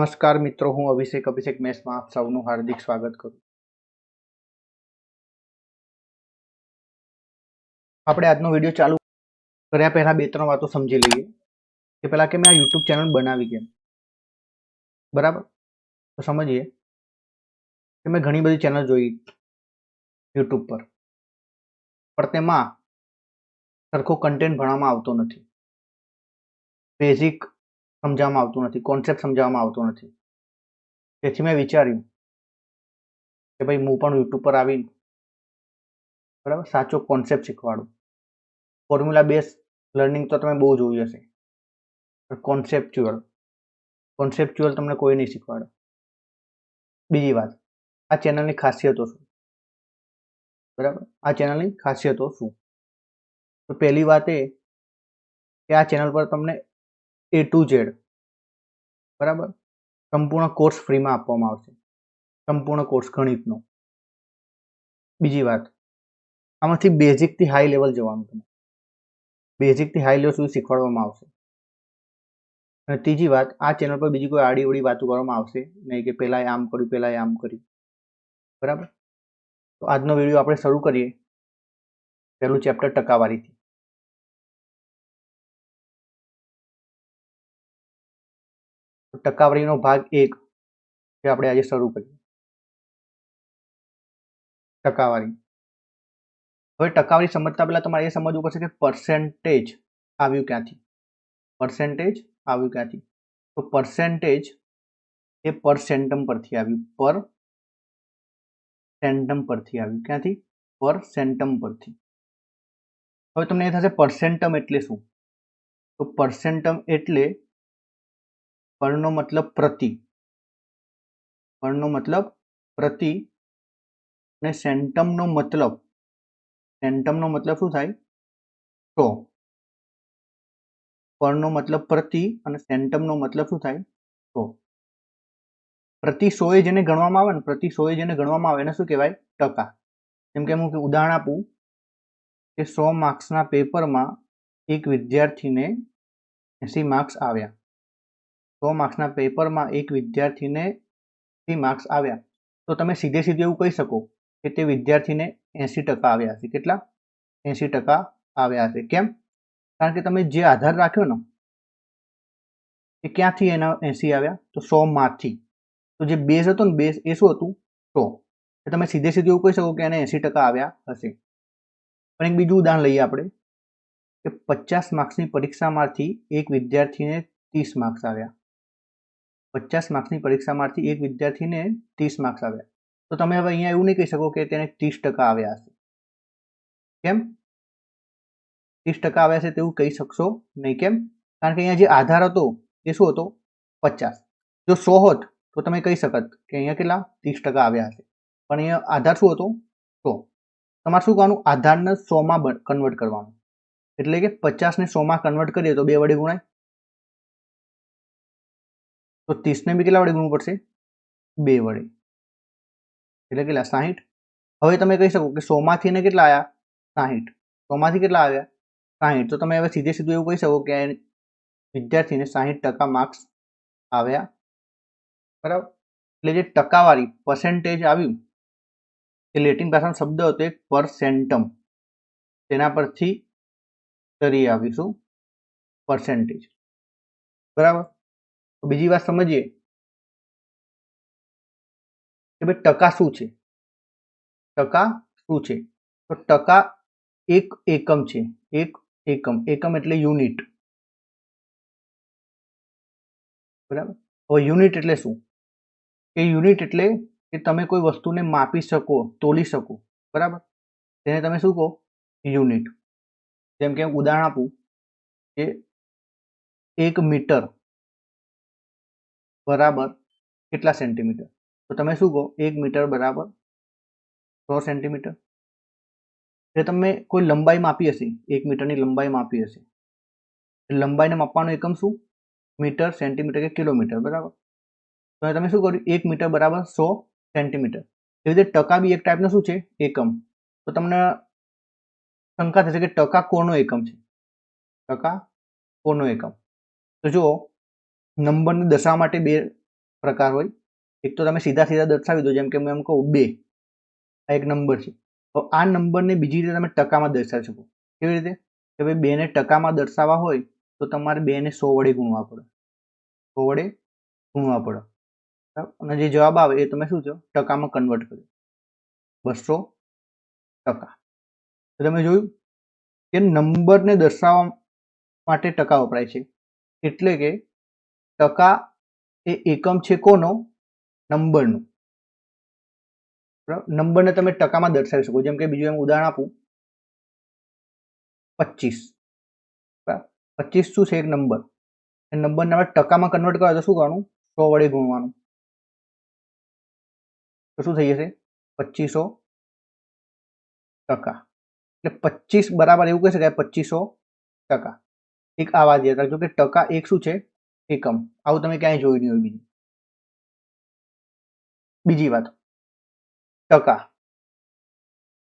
નમસ્કાર મિત્રો, હું અભિષેક મેથ્સમાં આપ સૌનું હાર્દિક સ્વાગત કરું. આપણે આજનો વિડીયો ચાલુ કર્યા પહેલા બે ત્રણ વાતો સમજી લઈએ કે પહેલા કે મેં આ યુટ્યુબ ચેનલ બનાવી કેમ. બરાબર, તો સમજીએ કે મેં ઘણી બધી ચેનલ જોઈ યુટ્યુબ પર, પણ તેમાં સરખો કન્ટેન્ટ ભણવામાં આવતો નથી, બેઝિક સમજાવવામાં આવતું નથી, કોન્સેપ્ટ સમજાવવામાં આવતો નથી. તેથી મેં વિચાર્યું કે ભાઈ હું પણ યુટ્યુબ પર આવીને બરાબર સાચો કોન્સેપ્ટ શીખવાડું. ફોર્મ્યુલા બેઝ લર્નિંગ તો તમે બહુ જોયું હશે, પણ કોન્સેપ્ચ્યુઅલ તમને કોઈ નહીં શીખવાડે. બીજી વાત, આ ચેનલની ખાસિયતો શું? બરાબર, આ ચેનલની ખાસિયતો શું? તો પહેલી વાત એ કે આ ચેનલ પર તમને A to Z બરાબર સંપૂર્ણ કોર્સ ફ્રીમાં આપવામાં આવશે, સંપૂર્ણ કોર્સ ગણિતનો. બીજી વાત, આમાંથી બેઝિકથી હાઈ લેવલ જવાનું, તમે બેઝિકથી હાઈ લેવલ સુધી શીખવાડવામાં આવશે. અને ત્રીજી વાત, આ ચેનલ પર બીજી કોઈ આડી અવળી વાતો કરવામાં આવશે નહીં કે પહેલાં આમ કર્યું, પહેલાં આમ કર્યું. બરાબર, તો આજનો વિડીયો આપણે શરૂ કરીએ પહેલું ચેપ્ટર ટકાવારીથી. ટકાવારીનો ભાગ 1 જે આપણે આજે શરૂ કરીએ. ટકાવારી. હવે ટકાવારી સમજતા પહેલા તમારે એ સમજવું પડશે કે પર્સેન્ટેજ આવ્યું ક્યાંથી. પર્સેન્ટેજ આવ્યું ક્યાંથી? તો પર્સેન્ટેજ એ પર સેન્ટમ પરથી આવ્યું, પર સેન્ટમ પરથી આવ્યું. ક્યાંથી? પર સેન્ટમ પરથી. હવે તમને એ થશે પરસેન્ટમ એટલે શું? તો પરસેન્ટમ એટલે પરનો મતલબ પ્રતિ, પરનો મતલબ પ્રતિ અને સેન્ટમનો મતલબ શું થાય? 100. પરનો મતલબ પ્રતિ અને સેન્ટમનો મતલબ શું થાય? 100. પ્રતિ 100 જેને ગણવામાં આવે ને, પ્રતિ 100 જેને ગણવામાં આવે એને શું કહેવાય? ટકા. જેમ કે હું ઉદાહરણ આપું કે 100 માર્ક્સના પેપરમાં એક વિદ્યાર્થીને 80 માર્ક્સ આવ્યા. 100 માર્ક્સના પેપરમાં એક વિદ્યાર્થીને 80 માર્ક્સ આવ્યા, તો તમે સીધે સીધું એવું કહી શકો કે તે વિદ્યાર્થીને 80% આવ્યા હશે. કેટલા? 80% આવ્યા હશે. કેમ? કારણ કે તમે જે આધાર રાખ્યો ને એ ક્યાંથી એના 80 આવ્યા? તો 100 માંથી. તો જે બેઝ હતો ને, બેઝ એ શું હતું? 100. તમે સીધે સીધું એવું કહી શકો કે એને 80% આવ્યા હશે. પણ એક બીજું ઉદાહરણ લઈએ આપણે કે 50 માર્ક્સની પરીક્ષામાંથી એક વિદ્યાર્થીને 30 માર્ક્સ આવ્યા. 50 માર્ક્સની પરીક્ષામાંથી એક વિદ્યાર્થીને 30 માર્ક્સ આવ્યા. તો તમે હવે અહીંયા એવું નહીં કહી શકો કે તેને 30% આવ્યા હશે. કેમ? 30% આવ્યા છે તેવું કહી શકશો નહીં. કેમ? કારણ કે અહીંયા જે આધાર હતો એ શું હતો? 50. જો 100 હોત તો તમે કહી શકત કે અહીંયા કેટલા? 30% આવ્યા હશે. પણ અહીંયા આધાર શું હતો? 100. તમારે શું કરવાનું? આધારને 100માં કન્વર્ટ કરવાનું. એટલે કે 50ને 100માં કન્વર્ટ કરીએ તો 2 વડે ગુણાય. તો 30ને બી કેટલા વડે ગુણવું પડશે? 2 વડે. એટલે કેટલા? 60. હવે તમે કહી શકો કે 100માંથી એને કેટલા આવ્યા? 60. 100માંથી કેટલા આવ્યા? 60. તો તમે હવે સીધે સીધું એવું કહી શકો કે વિદ્યાર્થીને 60% માર્ક્સ આવ્યા. બરાબર. એટલે જે ટકાવારી પર્સેન્ટેજ આવ્યું એ લેટિન ભાષાનો શબ્દ હતો એક પરસેન્ટમ, તેના પરથી તરી આવીશું પર્સેન્ટેજ. બરાબર. બીજી વાત સમજીએ કે ભાઈ ટકા શું છે? ટકા શું છે? તો ટકા એક એકમ છે. એક એકમ. એકમ એટલે યુનિટ. બરાબર. હવે યુનિટ એટલે શું? કે યુનિટ એટલે કે તમે કોઈ વસ્તુને માપી શકો, તોલી શકો. બરાબર. તેને તમે શું કહો? યુનિટ. જેમ કે ઉદાહરણ આપું કે 1 મીટર બરાબર કેટલા સેન્ટીમીટર? તો તમે શું કહો? 1 મીટર બરાબર 100 સેન્ટીમીટર. એટલે તમે કોઈ લંબાઈ માપી હશે, 1 મીટરની લંબાઈ માપી હશે. લંબાઈને માપવાનું એકમ શું? મીટર, સેન્ટીમીટર કે કિલોમીટર. બરાબર. તો તમે શું કર્યું? 1 મીટર બરાબર 100 સેન્ટીમીટર. એવી રીતે ટકા બી એક ટાઈપનો શું છે? એકમ. તો તમને શંકા થશે કે ટકા કોનો એકમ છે? ટકા કોનો એકમ? તો જો નંબરની દશા માટે બે પ્રકાર હોય, એક તો તમે સીધા સીધા દર્શાવી દો, જેમ કે હું એમ કહું 2 આ એક નંબર છે, તો આ નંબરને બીજી રીતે તમે ટકામાં દર્શાવી શકો. કેવી રીતે? કે ભાઈ 2 ને ટકામાં દર્શાવવા હોય તો તમારે 2 ને 100 વડે ગુણવા પડે, 100 વડે ગુણવા પડે, અને જે જવાબ આવે એ તમે શું થયો ટકામાં કન્વર્ટ કર્યો, 200%. તો તમે જોયું કે નંબરને દર્શાવવા માટે ટકા વપરાય છે, એટલે કે ટકા એ એકમ છે કોનો? નંબરનો. નંબરને તમે ટકામાં દર્શાવી શકો. જેમ કે બીજું એમ ઉદાહરણ આપું, 25. 25 શું છે? એક નંબર. એ નંબરને આપણે ટકામાં કન્વર્ટ કરવા તો શું કરવાનું? 100 વડે ગુણવાનું. તો શું થઈ જશે? 2500%. એટલે 25 બરાબર એવું કહી શકાય 2500%. એક આ વાત યાદ રાખજો કે ટકા એક શું છે? એકમ. આવું તમે ક્યાંય જોયું નહીં હોય. બીજી વાત, ટકા.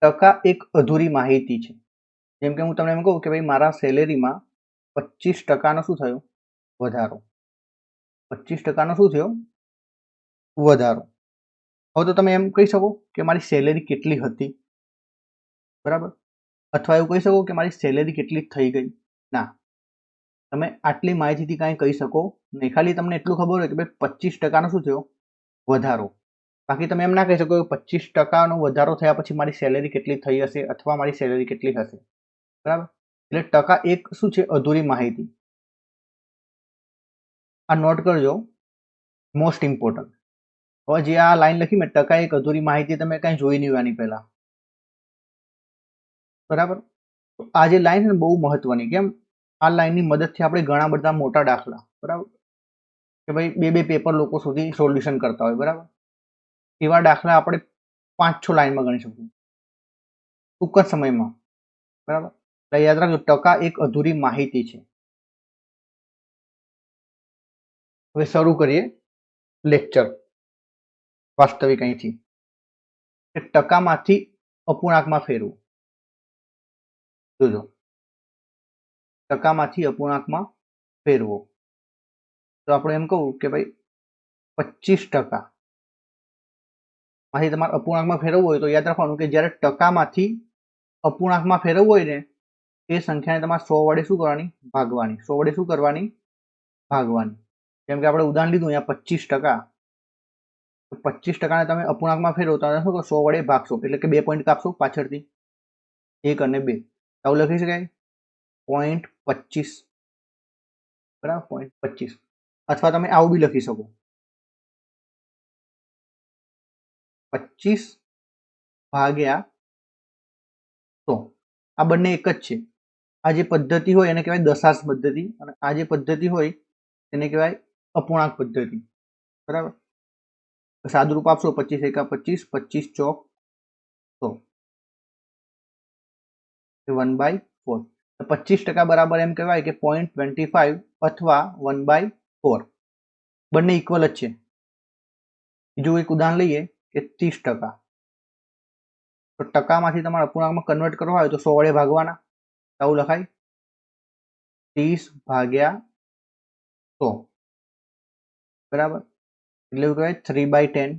ટકા એક અધૂરી માહિતી છે. જેમ કે હું તમને એમ કહું કે ભાઈ મારા સેલેરીમાં 25% શું થયો? વધારો. 25% શું થયો? વધારો. હવે તો તમે એમ કહી શકો કે મારી સેલેરી કેટલી હતી, બરાબર? અથવા એવું કહી શકો કે મારી સેલેરી કેટલી થઈ ગઈ? ના, તમે આટલી માહિતીથી કાંઈ કહી શકો નહીં. ખાલી તમને એટલું ખબર હોય કે ભાઈ 25% શું થયો? વધારો. બાકી તમે એમ ના કહી શકો કે 25% વધારો થયા પછી મારી સેલેરી કેટલી થઈ હશે અથવા મારી સેલેરી કેટલી હશે, બરાબર? એટલે ટકા એક શું છે? અધૂરી માહિતી. આ નોટ કરજો, મોસ્ટ ઇમ્પોર્ટન્ટ. હવે જે આ લાઈન લખી મેં, ટકા એક અધૂરી માહિતી, તમે કાંઈ જોઈ નહીં આની પહેલા, બરાબર? તો આ જે લાઈન છે ને બહુ મહત્વની. કેમ? આ લાઈનની મદદથી આપણે ઘણા બધા મોટા દાખલા, બરાબર, કે ભાઈ 2 પેપર લોકો સુધી સોલ્યુશન કરતા હોય, બરાબર, એવા દાખલા આપણે 5-6 લાઈનમાં ગણી શકીએ ટૂંક જ સમયમાં, બરાબર? એટલે યાદ રાખજો, ટકા એક અધૂરી માહિતી છે. હવે શરૂ કરીએ લેક્ચર વાસ્તવિક અહીંથી. ટકામાંથી અપૂર્ણાંકમાં ફેરવું. જોજો, ટકામાંથી અપૂર્ણાંકમાં ફેરવો. તો આપણે એમ કહું કે ભાઈ 25% માંથી તમારે અપૂર્ણાંકમાં ફેરવવું હોય તો યાદ રાખવાનું કે જ્યારે ટકામાંથી અપૂર્ણાંકમાં ફેરવવું હોય ને, એ સંખ્યાને તમારે 100 વડે શું કરવાની? ભાગવાની. 100 વડે શું કરવાની? ભાગવાની. જેમ કે આપણે ઉદાહરણ લીધું અહીંયા 25%. તો 25%ને તમે અપૂર્ણાંકમાં ફેરવો તો શું કરો? 100 વડે ભાગશો એટલે કે 2 પોઈન્ટ કાપશો પાછળથી, 1 અને 2. આવું લખી શકાય 0.25, બરાબર? 0.25. અથવા તમે આવું બી લખી શકો, 25 ભાગ્યા 100. આ બંને એક જ છે. આ જે પદ્ધતિ હોય એને કહેવાય દશાંશ પદ્ધતિ, અને આ જે પદ્ધતિ હોય એને કહેવાય અપૂર્ણાંક પદ્ધતિ, બરાબર? સાદુરૂપ આપશો 25 એકા 25, 25 ચોક 100, 1/4. 25% બરાબર એમ કહેવાય કે 0.25 અથવા 1/4. બંને ઇક્વલ જ છે. બીજું એક ઉદાહરણ લઈએ કે 30%. તો ટકામાંથી તમારે અપૂર્ણાંકમાં કન્વર્ટ કરવા હોય તો 100 વડે ભાગવાના. આવું લખાય 30 ભાગ્યા 100, બરાબર? એટલે એવું કહેવાય 3/10.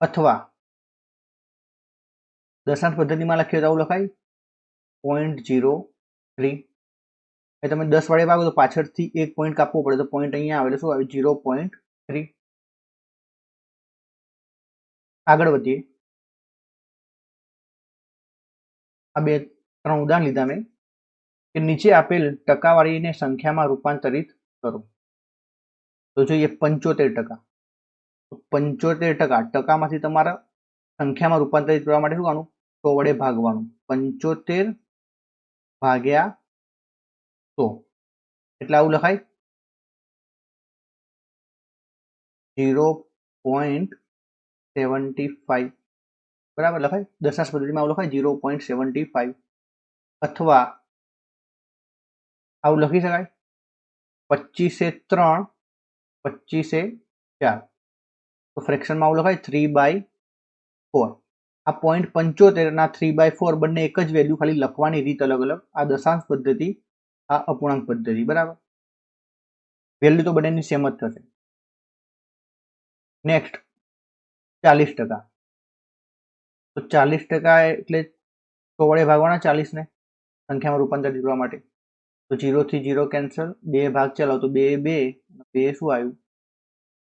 અથવા દશાંશ પદ્ધતિમાં લખીએ તો આવું લખાય 0.03. એ તમે 10 વડે ભાગો તો પાછળથી 1 પોઈન્ટ કાપવો પડે, તો પોઈન્ટ અહીંયા આવે એટલે શું આવે? 0.3. આગળ વધીએ. આ 2-3 ઉદાહરણ લીધા મેં કે નીચે આપેલ ટકાવારીને સંખ્યામાં રૂપાંતરિત કરો. તો જોઈએ 75%. 75% ટકામાંથી તમારા સંખ્યામાં રૂપાંતરિત કરવા માટે શું કરવાનું? 100 વડે ભાગવાનું. 75 ભાગ્યા 100 એટલે આવું લખાય 0.75, બરાબર? લખાય દશાંશ પદ્ધતિમાં આવું લખાય 0.75. અથવા આવું લખી શકાય 25/3, 25/4. તો ફ્રેક્શનમાં આવું લખાય 3/4. આ 0.75 ના 3/4 બંને એક જ વેલ્યુ, ખાલી લખવાની રીત અલગ અલગ. આ દશાંશ પદ્ધતિ, આ અપૂર્ણાંક પદ્ધતિ, બરાબર? વેલ્યુ તો બંનેની સેમ જ થશે. નેક્સ્ટ 40%. તો 40% એટલે 100 વડે ભાગવાના 40 ને સંખ્યામાં રૂપાંતરિત કરવા માટે. તો 0 થી 0 કેન્સલ, 2 ભાગ ચલાવો તો 2 2 2 શું આવ્યું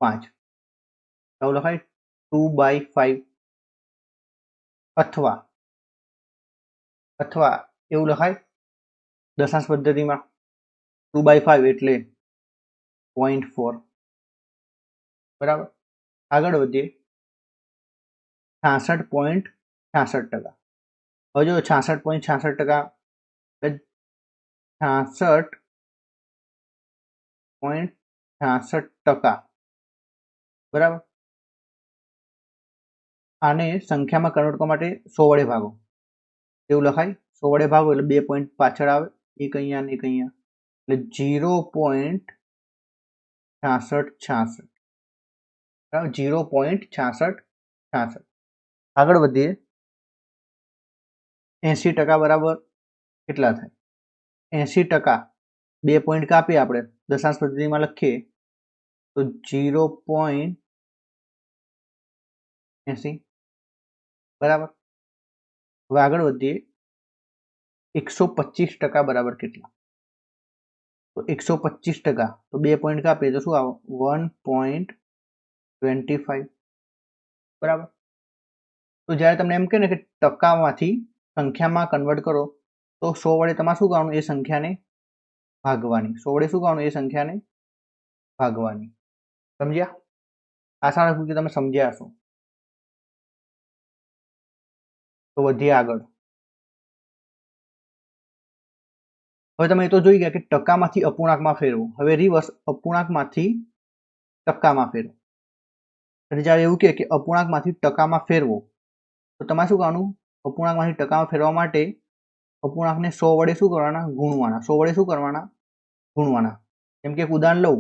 5. આવું લખાય 2/5 અથવા એવું લખાય દશાંશ પદ્ધતિમાં 2/5 એટલે 0.4. બરાબર. આગળ વધીએ. 66.66%. હવે જો 66.66% 66.66%. બરાબર. આને સંખ્યામાં કન્વર્ટ કરવા માટે 100 વડે ભાગો એવું લખાય. 100 વડે ભાગો એટલે 2 પોઈન્ટ પાછળ આવે, એક અહીંયા અને એક અહીંયા, એટલે 0.6666. બરાબર, 0.6666. આગળ વધીએ. 80% બરાબર કેટલા થાય? 80% 2 પોઈન્ટ કાપીએ આપણે દશાંશ પદ્ધતિમાં લખીએ તો 0.80. બરાબર. હવે આગળ વધીએ. 125% બરાબર કેટલા? તો 125% તો 2 પોઈન્ટ કાપીએ તો શું આવે 1.25. બરાબર. તો જ્યારે તમને એમ કહે ને કે ટકામાંથી સંખ્યામાં કન્વર્ટ કરો તો 100 વડે તમારે શું કરવાનું? એ સંખ્યાને ભાગવાની. 100 વડે શું કરવાનું? એ સંખ્યાને ભાગવાની. સમજ્યા? આશા રાખું કે તમે સમજ્યા હશો. તો વધીએ આગળ. હવે તમે એ તો જોઈ ગયા કે ટકામાંથી અપૂર્ણાંકમાં ફેરવો. હવે રિવર્સ અપૂર્ણાંકમાંથી ટકામાં ફેરવો. એટલે જ્યારે એવું કહે કે અપૂર્ણાંકમાંથી ટકામાં ફેરવો તો તમારે શું કરવાનું? અપૂર્ણાંકમાંથી ટકામાં ફેરવા માટે અપૂર્ણાંકને 100 વડે શું કરવાના? ગુણવાના. 100 વડે શું કરવાના? ગુણવાના. જેમ કે એક ઉદાહરણ લઉં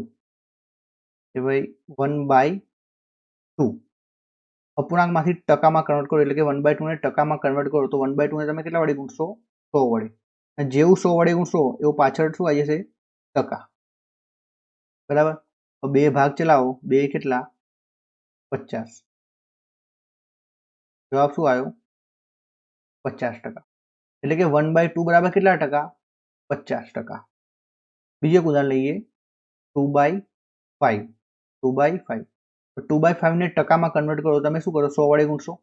કે ભાઈ 1/2. અપૂર્ણાંકમાંથી ટકામાં કન્વર્ટ કરો એટલે કે 1/2 ને ટકામાં કન્વર્ટ કરો તો 1/2 ને તમે કેટલા વડે ગુણશો? 100 વડે. અને જેવું 100 વડે ગુણશો એવું પાછળ શું આવી જશે? ટકા. બરાબર. તો 2 ભાગ ચલાવો, 2 કેટલા? 50. જવાબ શું આવ્યો? 50%. એટલે કે 1/2 બરાબર કેટલા ટકા? 50%. બીજું એક ઉદાહરણ લઈએ 2/5. 2/5. 2/5 ને ટકામાં કન્વર્ટ કરો તમે શું કરો? 100 વડે ગુણશો.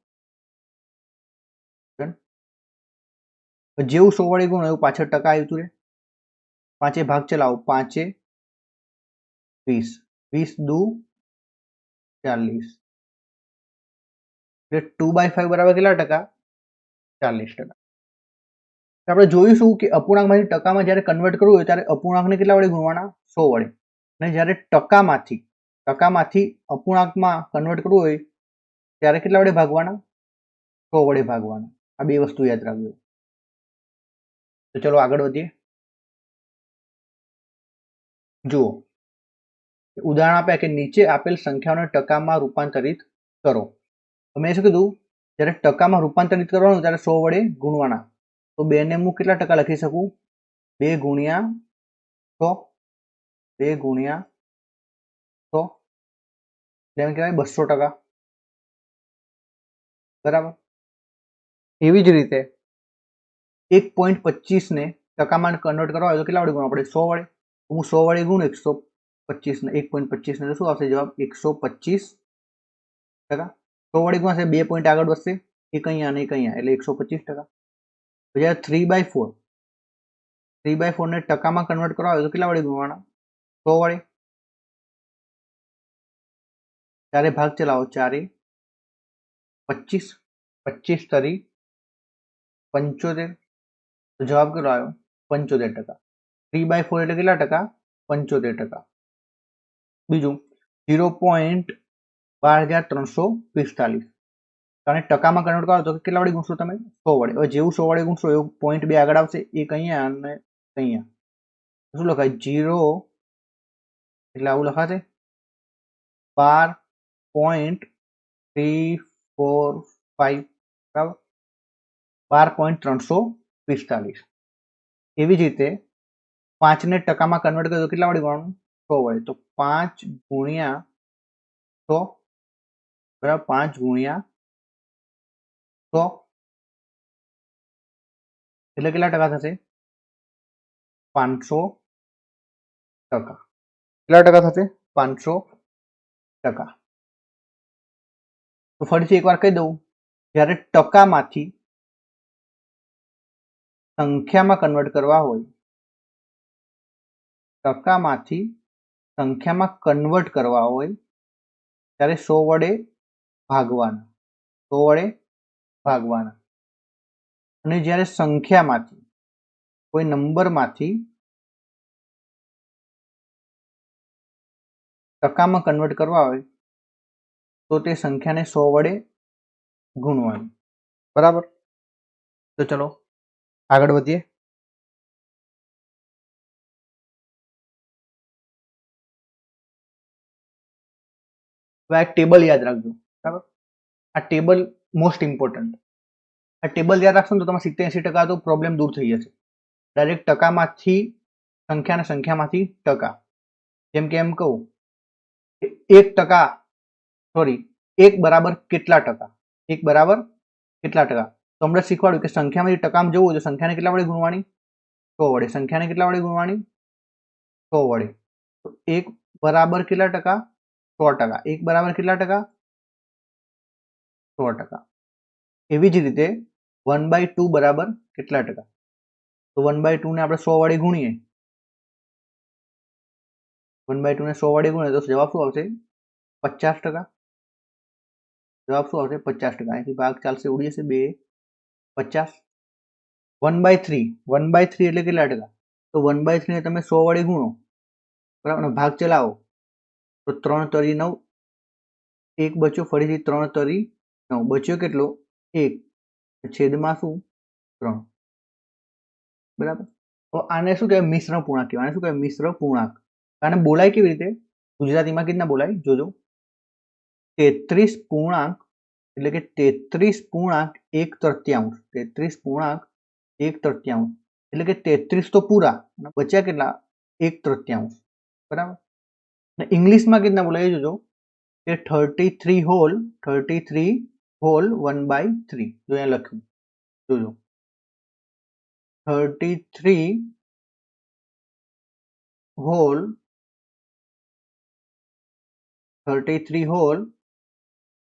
જેવું 100 વડે ગુણો એવું પાછળ ટકા આવતું રહે. 5 ભાગ ચલાવો, 5 20. 20 દુ 40. એટલે 2/5 બરાબર કેટલા ટકા? 40%. આપણે જોઈશું કે અપૂર્ણાંકમાંથી ટકામાં જ્યારે કન્વર્ટ કરવું હોય ત્યારે અપૂર્ણાંકને કેટલા વડે ગુણવાના? 100 વડે. અને જ્યારે ટકામાંથી અપૂર્ણાંકમાં કન્વર્ટ કરવું હોય ત્યારે કેટલા વડે ભાગવાના? 100 વડે ભાગવાના. આ બે વસ્તુ યાદ રાખજો. તો ચલો આગળ વધીએ. જુઓ ઉદાહરણ આપ્યા કે નીચે આપેલ સંખ્યાઓને ટકામાં રૂપાંતરિત કરો. મેં શું કીધું? જ્યારે ટકામાં રૂપાંતરિત કરવાનું ત્યારે 100 વડે ગુણવાના. તો 2 ને હું કેટલા ટકા લખી શકું? 2 ગુણ્યા 100. 2 ગુણ્યા 100 જેમ કહેવાય 200%. બરાબર. એવી જ રીતે 1.25 ને ટકામાં કન્વર્ટ કરવા હોય તો કેટલા વડે ગુણવા પડે? 100 વડે. હું 100 વડે ગુણું 125 ને 1.25 ને તો શું આવશે જવાબ? 125%. 100 વડે ગુણાશે 2 પોઈન્ટ આગળ વધશે, એક અહીંયા અને એક અહીંયા, એટલે 125%. જ્યારે 3/4 ને ટકામાં કન્વર્ટ કરવા હોય તો કેટલા વડે ગુણવાના? 100 વડે. 4 ભાગ ચલાવો, 4 25. 25 તરી 75. તો જવાબ કેટલો આવ્યો? 75%. 3/4 એટલે કેટલા ટકા? 75%. બીજું 0.12345. અને ટકામાં કન્વર્ટ કરો તો કેટલા વડે ગુણશો તમે? 100 વડે. હવે જેવું 100 વડે ગુણશો એવું પોઈન્ટ 2 આગળ આવશે, એક અહીંયા અને અહીંયા. શું લખાય? 0 એટલે આવું લખાશે 12.345. બરાબર, 12.345. એવી જ રીતે 5 ને ટકામાં કન્વર્ટ કરો તો કેટલા વડે ગુણવાનું? 100 वडे तो 5 गुणिया 100 बराबर 5 गुणिया 100 એટલે કેટલા ટકા થશે 500 ટકા કેટલા ટકા થશે 500 ટકા તો ફરીથી એકવાર કહી દઉં જ્યારે ટકામાંથી સંખ્યામાં કન્વર્ટ કરવા હોય ટકામાંથી સંખ્યામાં કન્વર્ટ કરવા હોય ત્યારે 100 વડે ભાગવાના 100 વડે ભાગવાના અને જ્યારે સંખ્યામાંથી કોઈ નંબરમાંથી ટકામાં કન્વર્ટ કરવા હોય તો તે સંખ્યાને 100 વડે ગુણવાની બરાબર તો ચલો આગળ વધીએ હવે આ ટેબલ યાદ રાખજો બરાબર આ ટેબલ મોસ્ટ ઇમ્પોર્ટન્ટ આ ટેબલ યાદ રાખશો ને તો તમારે 70-80% તો પ્રોબ્લેમ દૂર થઈ જશે ડાયરેક્ટ ટકામાંથી સંખ્યા અને સંખ્યામાંથી ટકા જેમ કે એમ કહું 1% સોરી 1 બરાબર કેટલા ટકા 1 બરાબર કેટલા ટકા તો હમણાં શીખવાડ્યું કે સંખ્યામાંથી ટકામાં જવું તો સંખ્યાને કેટલા વડે ગુણવાની 100 વડે સંખ્યાને કેટલા વડે ગુણવાની 100 વડે તો 1 બરાબર કેટલા ટકા 100%. 1 બરાબર કેટલા ટકા 100%. એવી જ રીતે 1/2 બરાબર કેટલા ટકા તો 1/2 ને આપણે 100 વડે ગુણીએ 1/2 ને 100 વડે ગુણીએ તો જવાબ શું આવશે 50%. જવાબ શું આવશે 50%. અહીંથી ભાગ ચાલશે ઉડી જશે 2 50. 1/3 એટલે કેટલા ટકા તો 1/3 ને તમે 100 વડે ગુણો બરાબર ભાગ ચલાવો તો 3 તરી 9 1 બચ્યો ફરીથી 3 તરી 9 બચ્યો કેટલો 1 છેદમાં શું 3 બરાબર તો આને શું કહેવાય મિશ્ર પૂર્ણાંક કહેવાય આને શું કહેવાય મિશ્ર પૂર્ણાંક આને બોલાય કેવી રીતે ગુજરાતીમાં કેટલા બોલાય જોજો 33 પૂર્ણાંક એટલે કે 33 પૂર્ણાંક 1/3 33 પૂર્ણાંક 1/3 એટલે કે 33 તો પૂરા બચ્યા કેટલા 1/3 બરાબર ને ઇંગ્લિશમાં કેટલા બોલાય જોજો કે 33 હોલ 1/3 જો અહીંયા લખ્યું જોજો 33 હોલ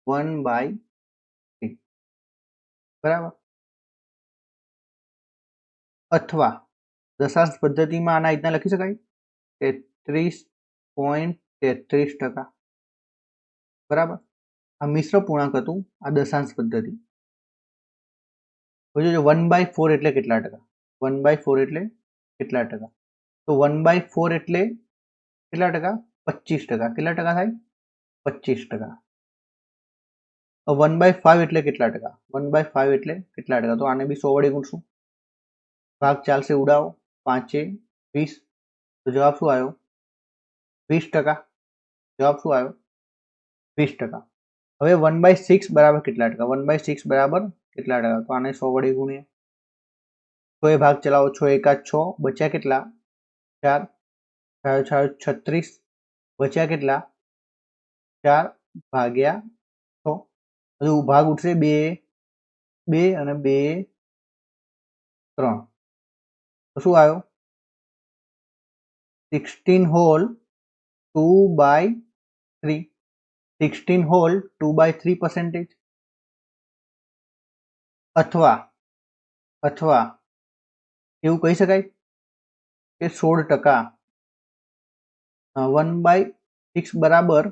1/3 બરાબર અથવા દશાંશ પદ્ધતિમાં આના રીતના લખી શકાય 33.33% બરાબર આ મિશ્ર પૂર્ણાંક હતું આ દશાંશ પદ્ધતિ જોજો 1/4 એટલે કેટલા ટકા 1/4 એટલે કેટલા ટકા તો 1/4 એટલે કેટલા ટકા 25%. કેટલા ટકા થાય 25%. 1/5 એટલે કેટલા ટકા 1/5 એટલે કેટલા ટકા તો આને બી 100 વડે ગુણશું ભાગ ચાલશે ઉડાવો 5 20 તો જવાબ શું આવ્યો 20%. જવાબ શું આવ્યો 20%. હવે 1/6 બરાબર કેટલા ટકા 1/6 બરાબર કેટલા ટકા તો આને 100 વડે ગુણીએ 6 ભાગ ચલાવો 6 એકા 6 બચ્યા કેટલા 4 36 બચ્યા કેટલા 4 ભાગ્યા 6 હજુ ભાગ ઉઠશે 2 અને 2 3 તો શું આવ્યો 16 હોલ 2/3 16 હોલ 2/3% અથવા એવું કહી શકાય કે 16% 1/6 બરાબર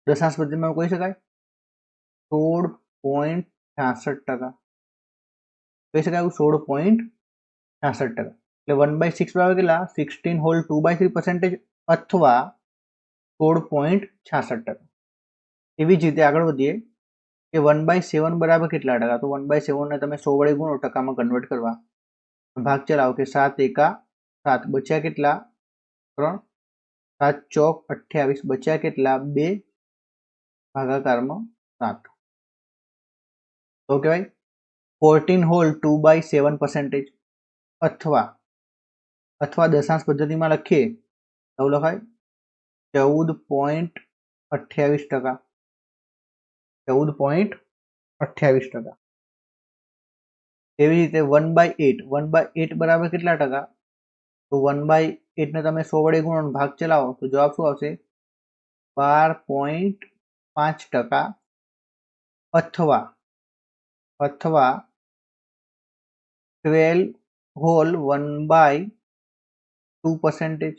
દશાંશ પદ્ધતિમાં કહી શકાય 16.66% કહી શકાય 16.66% એટલે 1/6 બરાબર કેટલા 16 હોલ 2/3% અથવા 16.66%. એવી જ રીતે આગળ વધીએ કે 1/7 બરાબર કેટલા ટકા તો 1/7 ને તમે 100 વડે ગુણો ટકામાં કન્વર્ટ કરવા ભાગ ચલાવો કે 7 એકા 7 બચ્યા કેટલા 3 7 ચોક 28 બચ્યા કેટલા 2 ભાગાકારમાં 7 તો કહેવાય 14 હોલ 2/7% અથવા દશાંશ પદ્ધતિમાં લખીએ તો લખાય 14.28%. 14.28%. એવી રીતે 1/8 1/8 બરાબર કેટલા ટકા? તો 1/8 ને તમે 100 વડે ગુણો ભાગ ચલાવો તો જવાબ શું આવશે? 12.5%. અથવા 12 whole 1/2%.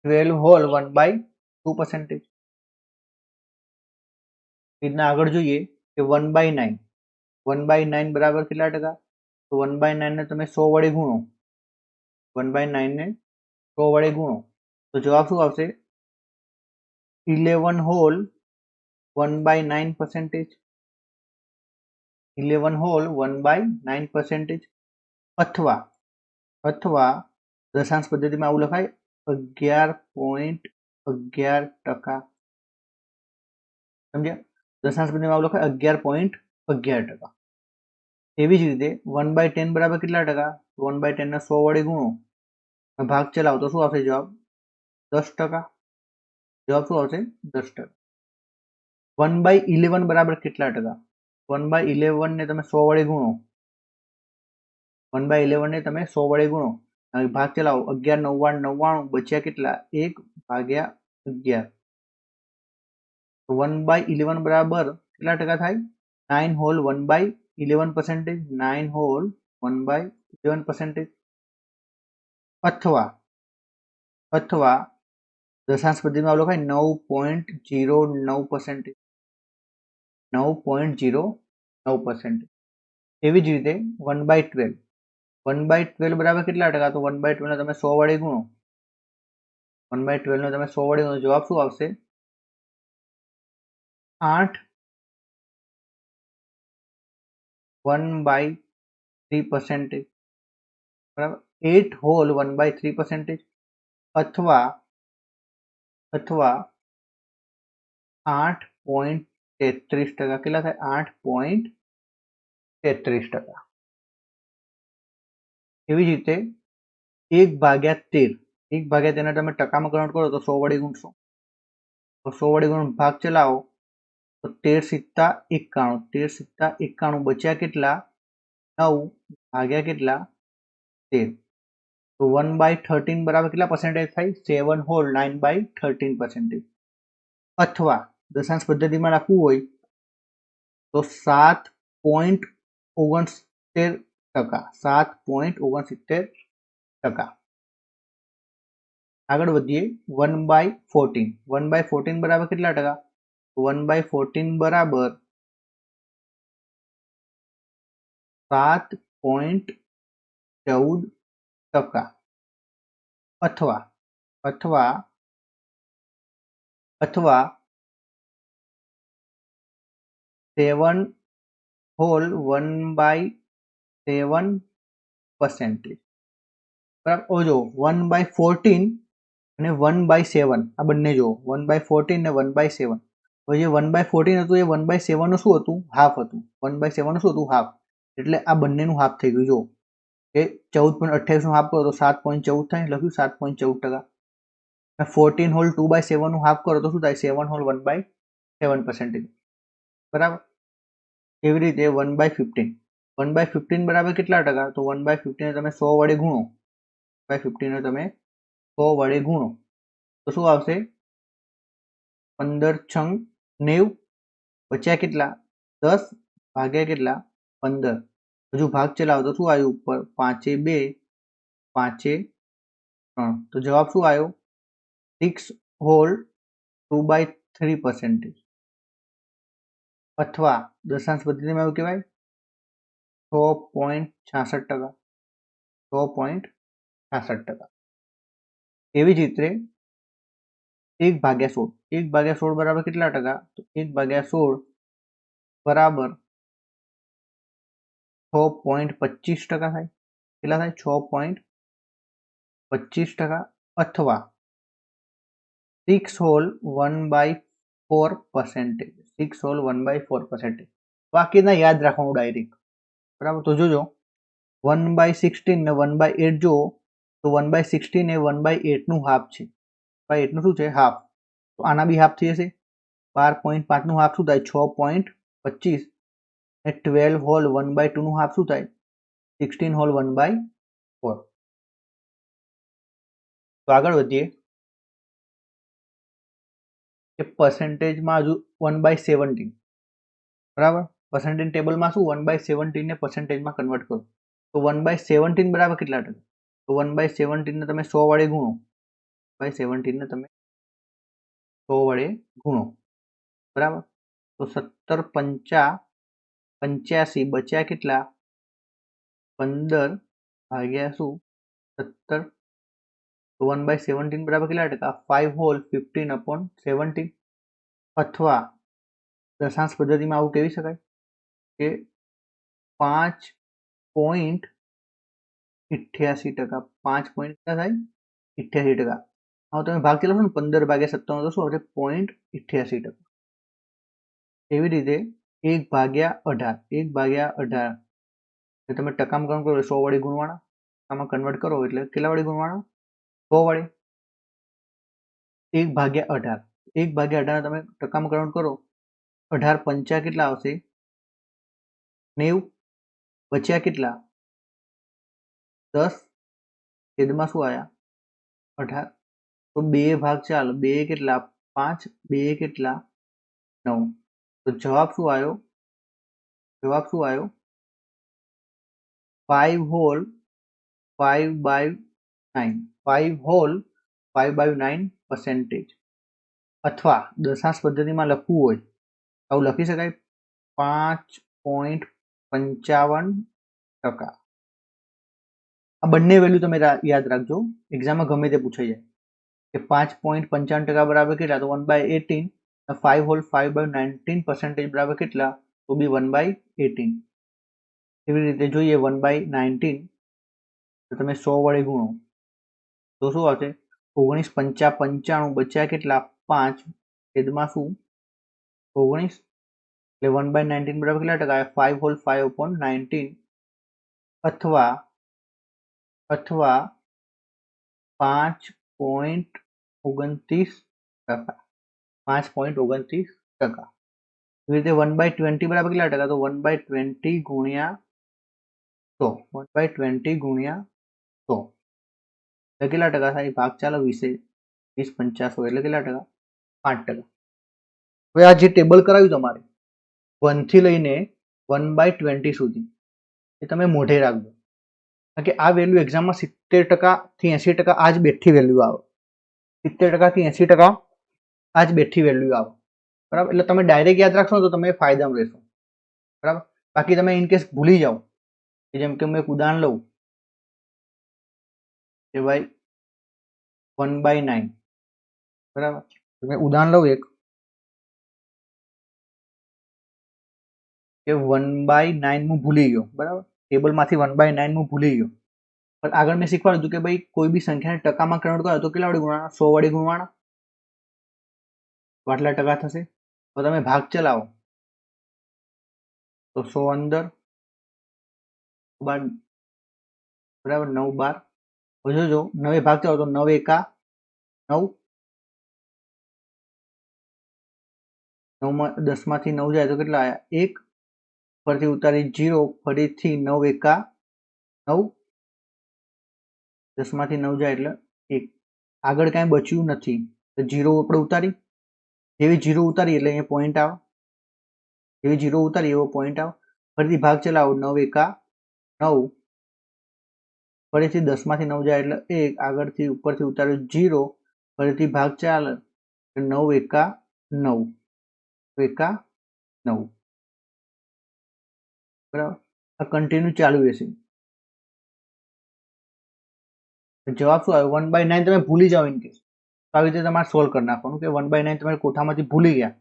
12 whole 1/2%. રીતના આગળ જોઈએ કે 1/9 1/9 બરાબર કેટલા ટકા? તો 1/9 ને તમે 100 વડે ગુણો 1/9 ને 100 વડે ગુણો તો જવાબ શું આવશે? 11 whole 1/9%. 11 whole 1/9%. અથવા દશાંશ પદ્ધતિમાં આવું લખાય 11.11%. સમજ્યા? દશાંશ પદ્ધતિમાં આવું લખાય 11.11%. એવી જ રીતે 1/10 બરાબર કેટલા ટકા? 1/10 ને 100 વડે ગુણો ભાગ ચલાવો તો શું આવશે જવાબ? 10%. જવાબ શું આવશે? 10%. 1/11 બરાબર કેટલા ટકા? 1/11 ને તમે 100 વડે ગુણો 1/11 ને તમે 100 વડે ગુણો ભાગ ચલાવો 11 99 બચ્યા કેટલા? 1/11. 1/11 બરાબર કેટલા ટકા થાય? 9 whole 1/11%. 9 whole 1/11%. અથવા દશાંશ પદ્ધતિમાં આવું લખાય 9.09%. 9.09%. એવી જ રીતે 1/12 1/12 બરાબર કેટલા ટકા? તો 1/12 ને તમે 100 વડે ગુણો 1/12 ને તમે 100 વડે ગુણો જવાબ શું આવશે? 8 1/3%. બરાબર 8 whole 1/3%. અથવા 8.33%. કેટલા થાય? 8.33%. એવી જ રીતે 1/13 1/13 તમે ટકામાં કન્વર્ટ કરો તો 100 વડે ગુણશો તો 100 વડે ગુણ ભાગ ચલાવો તો 13 × 91 બચ્યા કેટલા? 9 ભાગ્યા કેટલા? 13. તો 1/13 બરાબર કેટલા percentage થાય? 7 whole 9/13%. અથવા દશાંશ પદ્ધતિમાં લખવું હોય તો 7.69%. 7.69%. આગળ વધીએ 1/14 1/14 બરાબર કેટલા ટકા? 1/14 બરાબર 7.14%. અથવા 7 whole 1/7%. બરાબર જો 1/14 અને 1/7 આ બંને જો 1/14 ને 1/7 તો જે 1/14 હતું એ 1/7 નું શું હતું? હાફ હતું. 1/7 નું શું હતું? હાફ. એટલે આ બંનેનું હાફ થઈ ગયું. જો કે 14.28 નું હાફ કરો તો 7.14 થાય. લખ્યું 7.14%. 14 whole 2/7 નું હાફ કરો તો શું થાય? 7 whole 1/7%. બરાબર. એવી રીતે 1/15 1/15 બરાબર કેટલા ટકા? તો 1/15 ને તમે 100 વડે ગુણો 1/15 ને તમે 100 વડે ગુણો તો શું આવશે? 15 × 90 બચ્યા કેટલા? 10 ભાગ્યા કેટલા? 15. હજુ ભાગ ચલાવો તો શું આવ્યું ઉપર? 5 2 5 3 તો જવાબ શું આવ્યો? 6 whole 2/3%. અથવા દશાંશ પદ્ધતિમાં એવું કહેવાય 6.66%. 6.66%. એવી જ રીતે 1/16 1/16 બરાબર કેટલા ટકા? તો 1/16 બરાબર 6.25% થાય. કેટલા થાય? 6.25%. અથવા 6 whole 1/4%. 6 whole 1/4%. બાકીના યાદ રાખવાનું ડાયરેક્ટ. બરાબર તો જોજો 1/16 ને 1/8 જો તો 1/16 એ 1/8 નું હાફ છે. ભાઈ એટલું શું છે હાફ, તો આના બી હાફ થઈ જશે. 12.5 નું હાફ શું થાય 6.25 અને 12 હોલ 1/2 નું હાફ શું થાય 16 હોલ 1/4. તો આગળ વધીએ કે પર્સન્ટેજમાં હજુ 1/17 બરાબર. પર્સન્ટેજ ટેબલમાં શું 1/17 ને પર્સન્ટેજમાં કન્વર્ટ કરો તો 1/17 બરાબર કેટલા ટકા, તો 1/17 ને તમે 100 વડે ગુણો, 1/17 ને તમે 100 વડે ગુણો બરાબર. તો 17 પંચા 85 બચ્યા કેટલા 15 ભાગ્યા શું 17. તો 1/17 બરાબર કેટલા ટકા 5 હોલ 15/17. અથવા દશાંશ પદ્ધતિમાં આવું કહેવી શકાય કે 5.88%. 5 પોઈન્ટ કેટલા થાય 88%. હવે તમે ભાગ ચલાવો ને 15 ભાગ્યા 57 તો શું આવશે 0.88%. એવી રીતે 1/18 તમે ટકામાં કન્વર્ટ કરો 100 વડે ગુણવાના, આમાં કન્વર્ટ કરો એટલે કેટલા વડે ગુણવાના 100 વડે. 1/18 1/18 તમે ટકામાં કન્વર્ટ કરો 18 પંચા કેટલા આવશે 90 બચ્યા કેટલા 10 છેદમાં શું આયા 18. તો 2 ભાગ ચાલો 2 કેટલા 5 2 કેટલા 9. તો જવાબ શું આવ્યો 5 હોલ 5/9 5 હોલ 5/9%. અથવા દશાંશ પદ્ધતિમાં લખવું હોય આવું લખી શકાય 5.55%. આ બંને વેલ્યુ તમે યાદ રાખજો, એક્ઝામમાં ગમે તે પૂછાઈ જાય કે 5.55% બરાબર કેટલા તો 1/18. 5 હોલ 5/19% બરાબર કેટલા તો બી 1/18. એવી રીતે જોઈએ 1/19 તો તમે 100 વડે ગુણો તો શું આવશે 19 પંચા 95 બચ્યા કેટલા 5 છેદમાં શું 19. એટલે 1/19 બરાબર કેટલા ટકા 5 હોલ 5/19. અથવા 5.29%. 5.29%. એવી રીતે 1/20 બરાબર કેટલા ટકા તો 1/20 ગુણ્યા 100. 1/20 ગુણ્યા 100 એટલે કેટલા ટકા થાય ભાગ ચાલો 20 50 એટલે કેટલા ટકા 5%. હવે આ જે ટેબલ કરાવ્યું તમારે 1 થી લઈને 1/20 સુધી એ તમે મોઢે રાખજો, કારણ કે આ વેલ્યુ એક્ઝામમાં 70% થી 80% આ જ બેઠી વેલ્યુ આવે. 70% થી 80% આ જ બેઠી વેલ્યુ આવે બરાબર. એટલે તમે ડાયરેક્ટ યાદ રાખશો તો તમે ફાયદામાં રહેશો બરાબર. બાકી તમે ઇન કેસ ભૂલી જાઓ કે જેમ કે હું એક ઉદાહરણ લઉં કે ભાઈ 1/9 બરાબર. મેં ઉદાહરણ લઉં એક કે 1/9 હું ભૂલી ગયો બરાબર, ટેબલમાંથી 1/9 હું ભૂલી ગયો. પણ આગળ મેં શીખવાડ્યું હતું કે ભાઈ કોઈ બી સંખ્યાને ટકામાં કન્વર્ટ કરો તો કેટલા વડે ગુણવાના 100 વડે ગુણવાના, તો આટલા ટકા થશે. તો તમે ભાગ ચલાવો તો 100 અંદર 12 બરાબર 9 12. હવે જોજો 9 ભાગ ચલાવો તો 9 એકા 9, 10 માંથી 9 જાય તો કેટલા આયા 1, ફરીથી ઉતારી 0, ફરીથી 9 એકા 9, 10 માંથી 9 જાય એટલે 1. આગળ કાંઈ બચ્યું નથી તો 0 આપણે ઉતારી, જેવી 0 ઉતારી એટલે અહીંયા પોઈન્ટ આવે, જેવી 0 ઉતારી એવો પોઈન્ટ આવે. ફરીથી ભાગ ચલાવો 9 એકા 9, ફરીથી 10 માંથી 9 જાય એટલે 1, આગળથી ઉપરથી ઉતાર્યું 0, ફરીથી ભાગ ચાલે 9 એકા 9 એકા 9 બરાબર. આ કન્ટિન્યુ ચાલુ રહેશે. જવાબ શું આવ્યો 1/9 તમે ભૂલી જાઓ ઇન કેસ તો આવી રીતે તમારે સોલ્વ કરી નાખવાનું કે 1/9 તમે કોઠામાંથી ભૂલી ગયા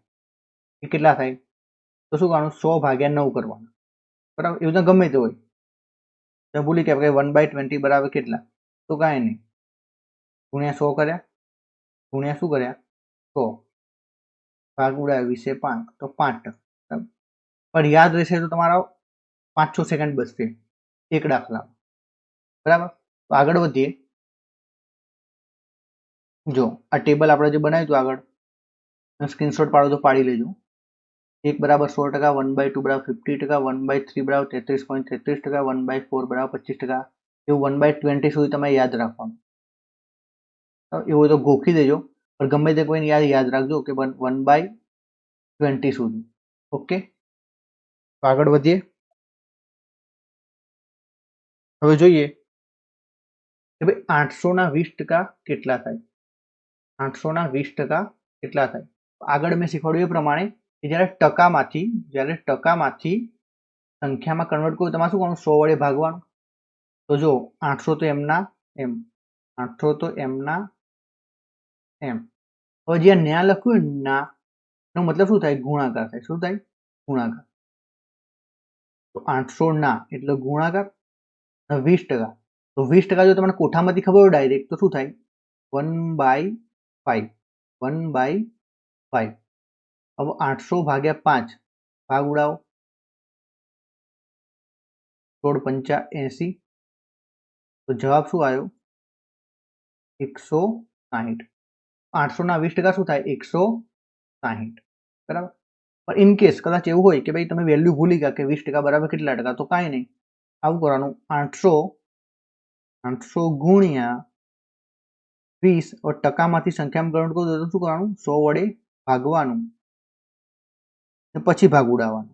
એ કેટલા થાય તો શું કરવાનું 100 ભાગ્યા 9 કરવાનું બરાબર. એવું તો ગમે તે હોય તમે ભૂલી ગયા કે 1/20 બરાબર કેટલા તો કાંઈ નહીં ગુણ્યા 100 કર્યા ગુણ્યા શું કર્યા 100 ભાગ ઉડાવ્યો 20 5 તો 5%. પણ યાદ રહેશે તો તમારા 5-6 સેકન્ડ બચશે એક દાખલા બરાબર. તો આગળ વધીએ જો આ ટેબલ આપણે જે બનાવ્યું હતું આગળ સ્ક્રીનશોટ પાડો તો પાડી લેજો. 1 બરાબર 100%, 1/2 બરાબર 50%, 1/3 બરાબર 33.33%, 1/4 બરાબર 25%. એવું 1/20 સુધી તમે યાદ રાખવાનું. એવું હોય તો ગોખી દેજો, પણ ગમે તે કોઈને યાદ રાખજો કે 1/20 સુધી. ઓકે, તો આગળ વધીએ. હવે જોઈએ કે ભાઈ 800 ના 20% કેટલા થાય. 800 ના 20% કેટલા થાય. આગળ મેં શીખવાડ્યું એ પ્રમાણે કે જ્યારે ટકામાંથી સંખ્યામાં કન્વર્ટ કરવું, તમારે શું કરવાનું? 100 વડે ભાગવાનું. તો જો 800 તો એમના એમ, 800 તો એમના એમ. હવે જ્યાં ન્યા લખ્યું ના નો મતલબ શું થાય? ગુણાકાર થાય. શું થાય? ગુણાકાર. તો 800 ના એટલે ગુણાકાર 20%. તો 20% જો તમને કોઠામાંથી ખબર હોય ડાયરેક્ટ તો શું થાય? 1/5. 1/5. હવે 800 ભાગ્યા 5 ભાગ ઉડાવો. 16 પંચા 80. તો જવાબ શું આવ્યો? 160. 800 ના 20% શું થાય? 160. બરાબર. પણ ઇન કેસ કદાચ એવું હોય કે ભાઈ તમે વેલ્યુ ભૂલી ગયા કે 20% બરાબર કેટલા ટકા, તો કાંઈ નહીં, આવું કરવાનું 800 ગુણ્યા 20. और ટકામાંથી સંખ્યામાં કન્વર્ટ કરો તો શું કરવાનું? 100 વડે ભાગવાનું ને પછી ભાગ ઉડાવવાનો.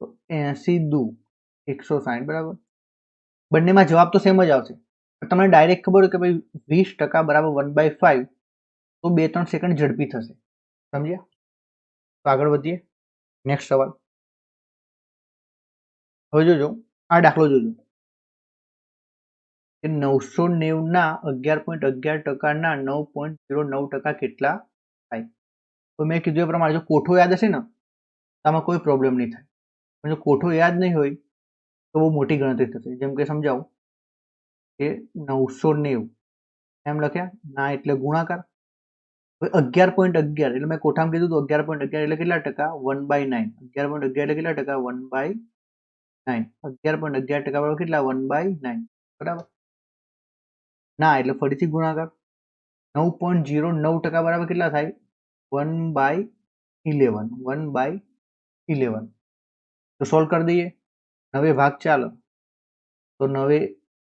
તો 80 દુ 160. બરાબર. બંનેમાં જવાબ તો સેમ જ આવશે. તમને ડાયરેક્ટ ખબર હોય કે ભાઈ 20% બરાબર 1/5, તો 2-3 સેકન્ડ ઝડપી થશે. સમજ્યા? તો આગળ વધીએ. નેક્સ્ટ સવાલ. હવે જોજો આ દાખલો જોજો કે 990 ના 11.11% ના 9.09% કેટલા થાય. તો મેં કીધું એ પ્રમાણે જો કોઠો યાદ હશે ને તો આમાં કોઈ પ્રોબ્લેમ નહીં થાય, પણ જો કોઠો યાદ નહીં હોય તો બહુ મોટી ગણતરી થશે. જેમ કે સમજાવું કે 990 એમ લખ્યા, ના એટલે ગુણાકાર. હવે 11.11 એટલે મેં કોઠામાં કીધું તો 11.11 એટલે કેટલા ટકા? 1/9. 11.11 એટલે કેટલા ટકા? 1/9. 11.11% બરાબર કેટલા? 1/9. બરાબર. ના એટલે ફરીથી ગુણાકાર. 9.09% બરાબર કેટલા થાય? 1/11. 1/11. તો સોલ્વ કરી દઈએ. 9 ભાગ ચાલો તો 9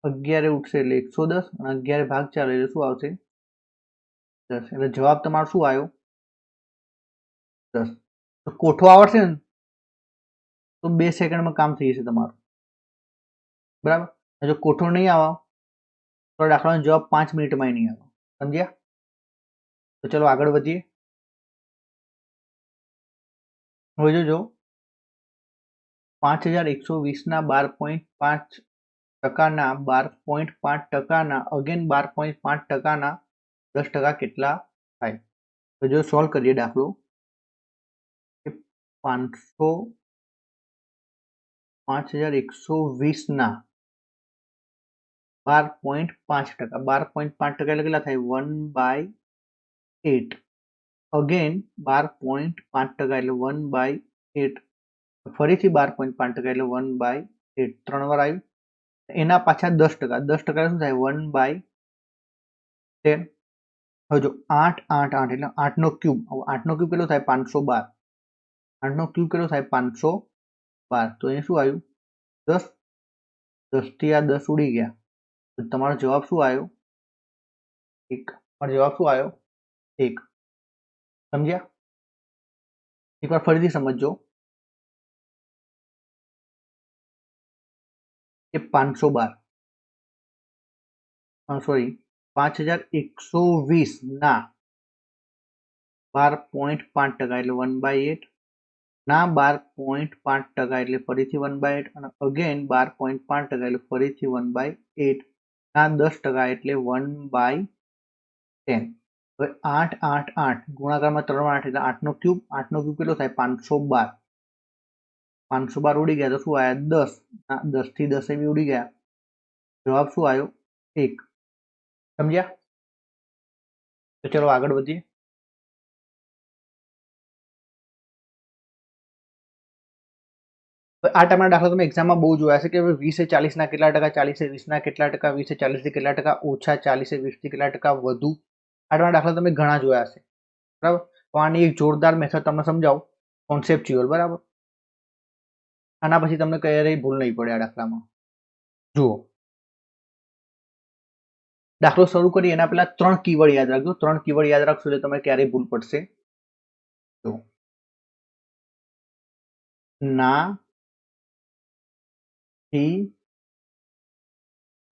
11 ઉઠશે એટલે 110, અને 11 ભાગ ચાલે એટલે શું આવશે? 10. એટલે જવાબ તમારો શું આવ્યો? 10. તો કોઠો આવડશે ને તો 2 સેકન્ડમાં કામ થઈ જશે તમારું. બરાબર. જો કોઠો નહીં આવે તો દાખલાનો જવાબ 5 મિનિટમાં નહીં આવે. સમજ્યા? તો ચલો આગળ વધીએ. હવે જોજો 5120 ના 12.5% ના 12.5% ના અગેન 12.5% ના 10% કેટલા થાય. તો જો સોલ્વ કરીએ દાખલો કે 5120 ના 12.5%. 12.5% એટલે કેટલા થાય? 1/8. અગેન 12.5% એટલે 1/8. ફરીથી 12.5% એટલે 1/8. 3 વાર આવ્યું. એના પાછા 10%. 10% શું થાય? 1/10. હવે જો 8 8 8 એટલે 8 નો ક્યુબ. 8 નો ક્યુબ કેટલો થાય? 512. 8 નો ક્યુબ કેટલો થાય? 512. તો અહીંયા શું આવ્યું? 10. 10 થી આ 10 ઉડી ગયા. તો તમારો જવાબ શું આવ્યો? 1. તમારો જવાબ શું આવ્યો? 1. સમજ્યા? એકવાર ફરીથી સમજજો કે 5120 ના 12.5% એટલે 1/8, ના 12.5% એટલે ફરીથી 1/8, અને અગેન 12.5% એટલે ફરીથી 1/8, ના 10% એટલે 1/10. હવે 8 8 8 ગુણાકારમાં 3 વાર 8 એટલે 8 નો ક્યુબ. 8 નો ક્યુબ કેટલો થાય? 512. 512 ઉડી ગયા તો શું આવ્યા? 10. 10 થી 10 બી ઉડી ગયા. જવાબ શું આવ્યો? 1. સમજ્યા? તો ચલો આગળ વધીએ. આ ટાઈપના દાખલા તમે એક્ઝામમાં બહુ જોયા છે કે 20 એ 40 ના કેટલા ટકા, 40 એ 20 ના કેટલા ટકા, 20 એ 40 થી કેટલા ટકા ઓછા, 40 એ 20 થી કેટલા ટકા વધુ. આ ટાઈપના દાખલા તમે ઘણા જોયા છે, બરાબર. તો આની એક જોરદાર મેથડ તમને સમજાવું, કોન્સેપ્ચ્યુઅલ, બરાબર. આના પછી તમને ક્યારેય ભૂલ નહીં પડે આ દાખલામાં. જુઓ, દાખલો શરૂ કરીએ એના પહેલા 3 કીવર્ડ યાદ રાખજો. 3 કીવર્ડ યાદ રાખશો એટલે તમે ક્યારેય ભૂલ પડશે. તો ના થી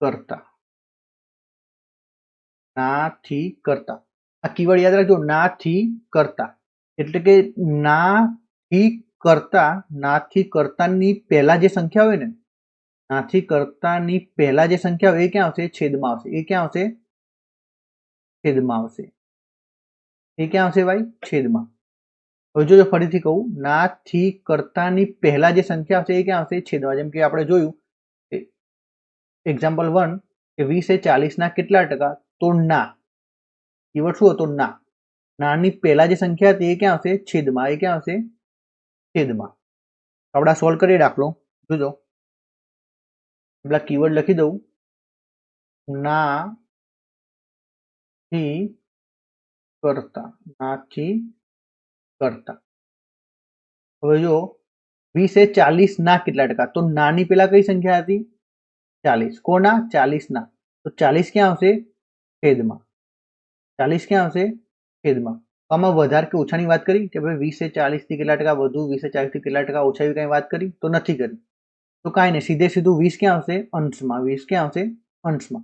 કરતા, ના થી કરતા. આ કીવર્ડ યાદ રાખજો, ના થી કરતા. એટલે કે ના થી કરતા, ના થી કરતાની પહેલા જે સંખ્યા હોય ને, ના થી કરતાની પહેલા જે સંખ્યા હોય એ ક્યાં આવશે? છેદમાં આવશે. એ ક્યાં આવશે? છેદમાં આવશે. એ ક્યાં આવશે ભાઈ? છેદમાં. હવે જો ફરીથી કહું, ના થી કરતાની પહેલા જે સંખ્યા આવશે એ ક્યાં આવશે? છેદમાં. જેમ કે આપણે જોયું એક્ઝામ્પલ 1 કે 20 એ 40 ના કેટલા ટકા? તો ના. કીવર્ડ શું હતો? ના. નાની પહેલા જે સંખ્યા હતી એ ક્યાં આવશે? છેદમાં. એ ક્યાં આવશે? છેદમાં. આપણે સોલ્વ કરીએ દાખલો. જોજો, પેલા કીવર્ડ લખી દઉં, ના થી કરતા, ના થી કરતા. હવે જો 20 એ 40 ના કેટલા ટકા? તો નાની પેલા કઈ સંખ્યા હતી? 40. કોના? 40 ના. તો 40 ક્યાં આવશે? છેદમાં. 40 ક્યાં આવશે? છેદમાં. આમાં વધારે કે ઓછાની વાત કરી કે ભાઈ 20 એ 40 થી કેટલા ટકા વધુ, 20 એ 40 થી કેટલા ટકા ઓછા, એવી કઈ વાત કરી તો નથી કરી. તો કાંઈ નહીં, સીધે સીધું 20 ક્યાં આવશે? અંશમાં. 20 ક્યાં આવશે? અંશમાં.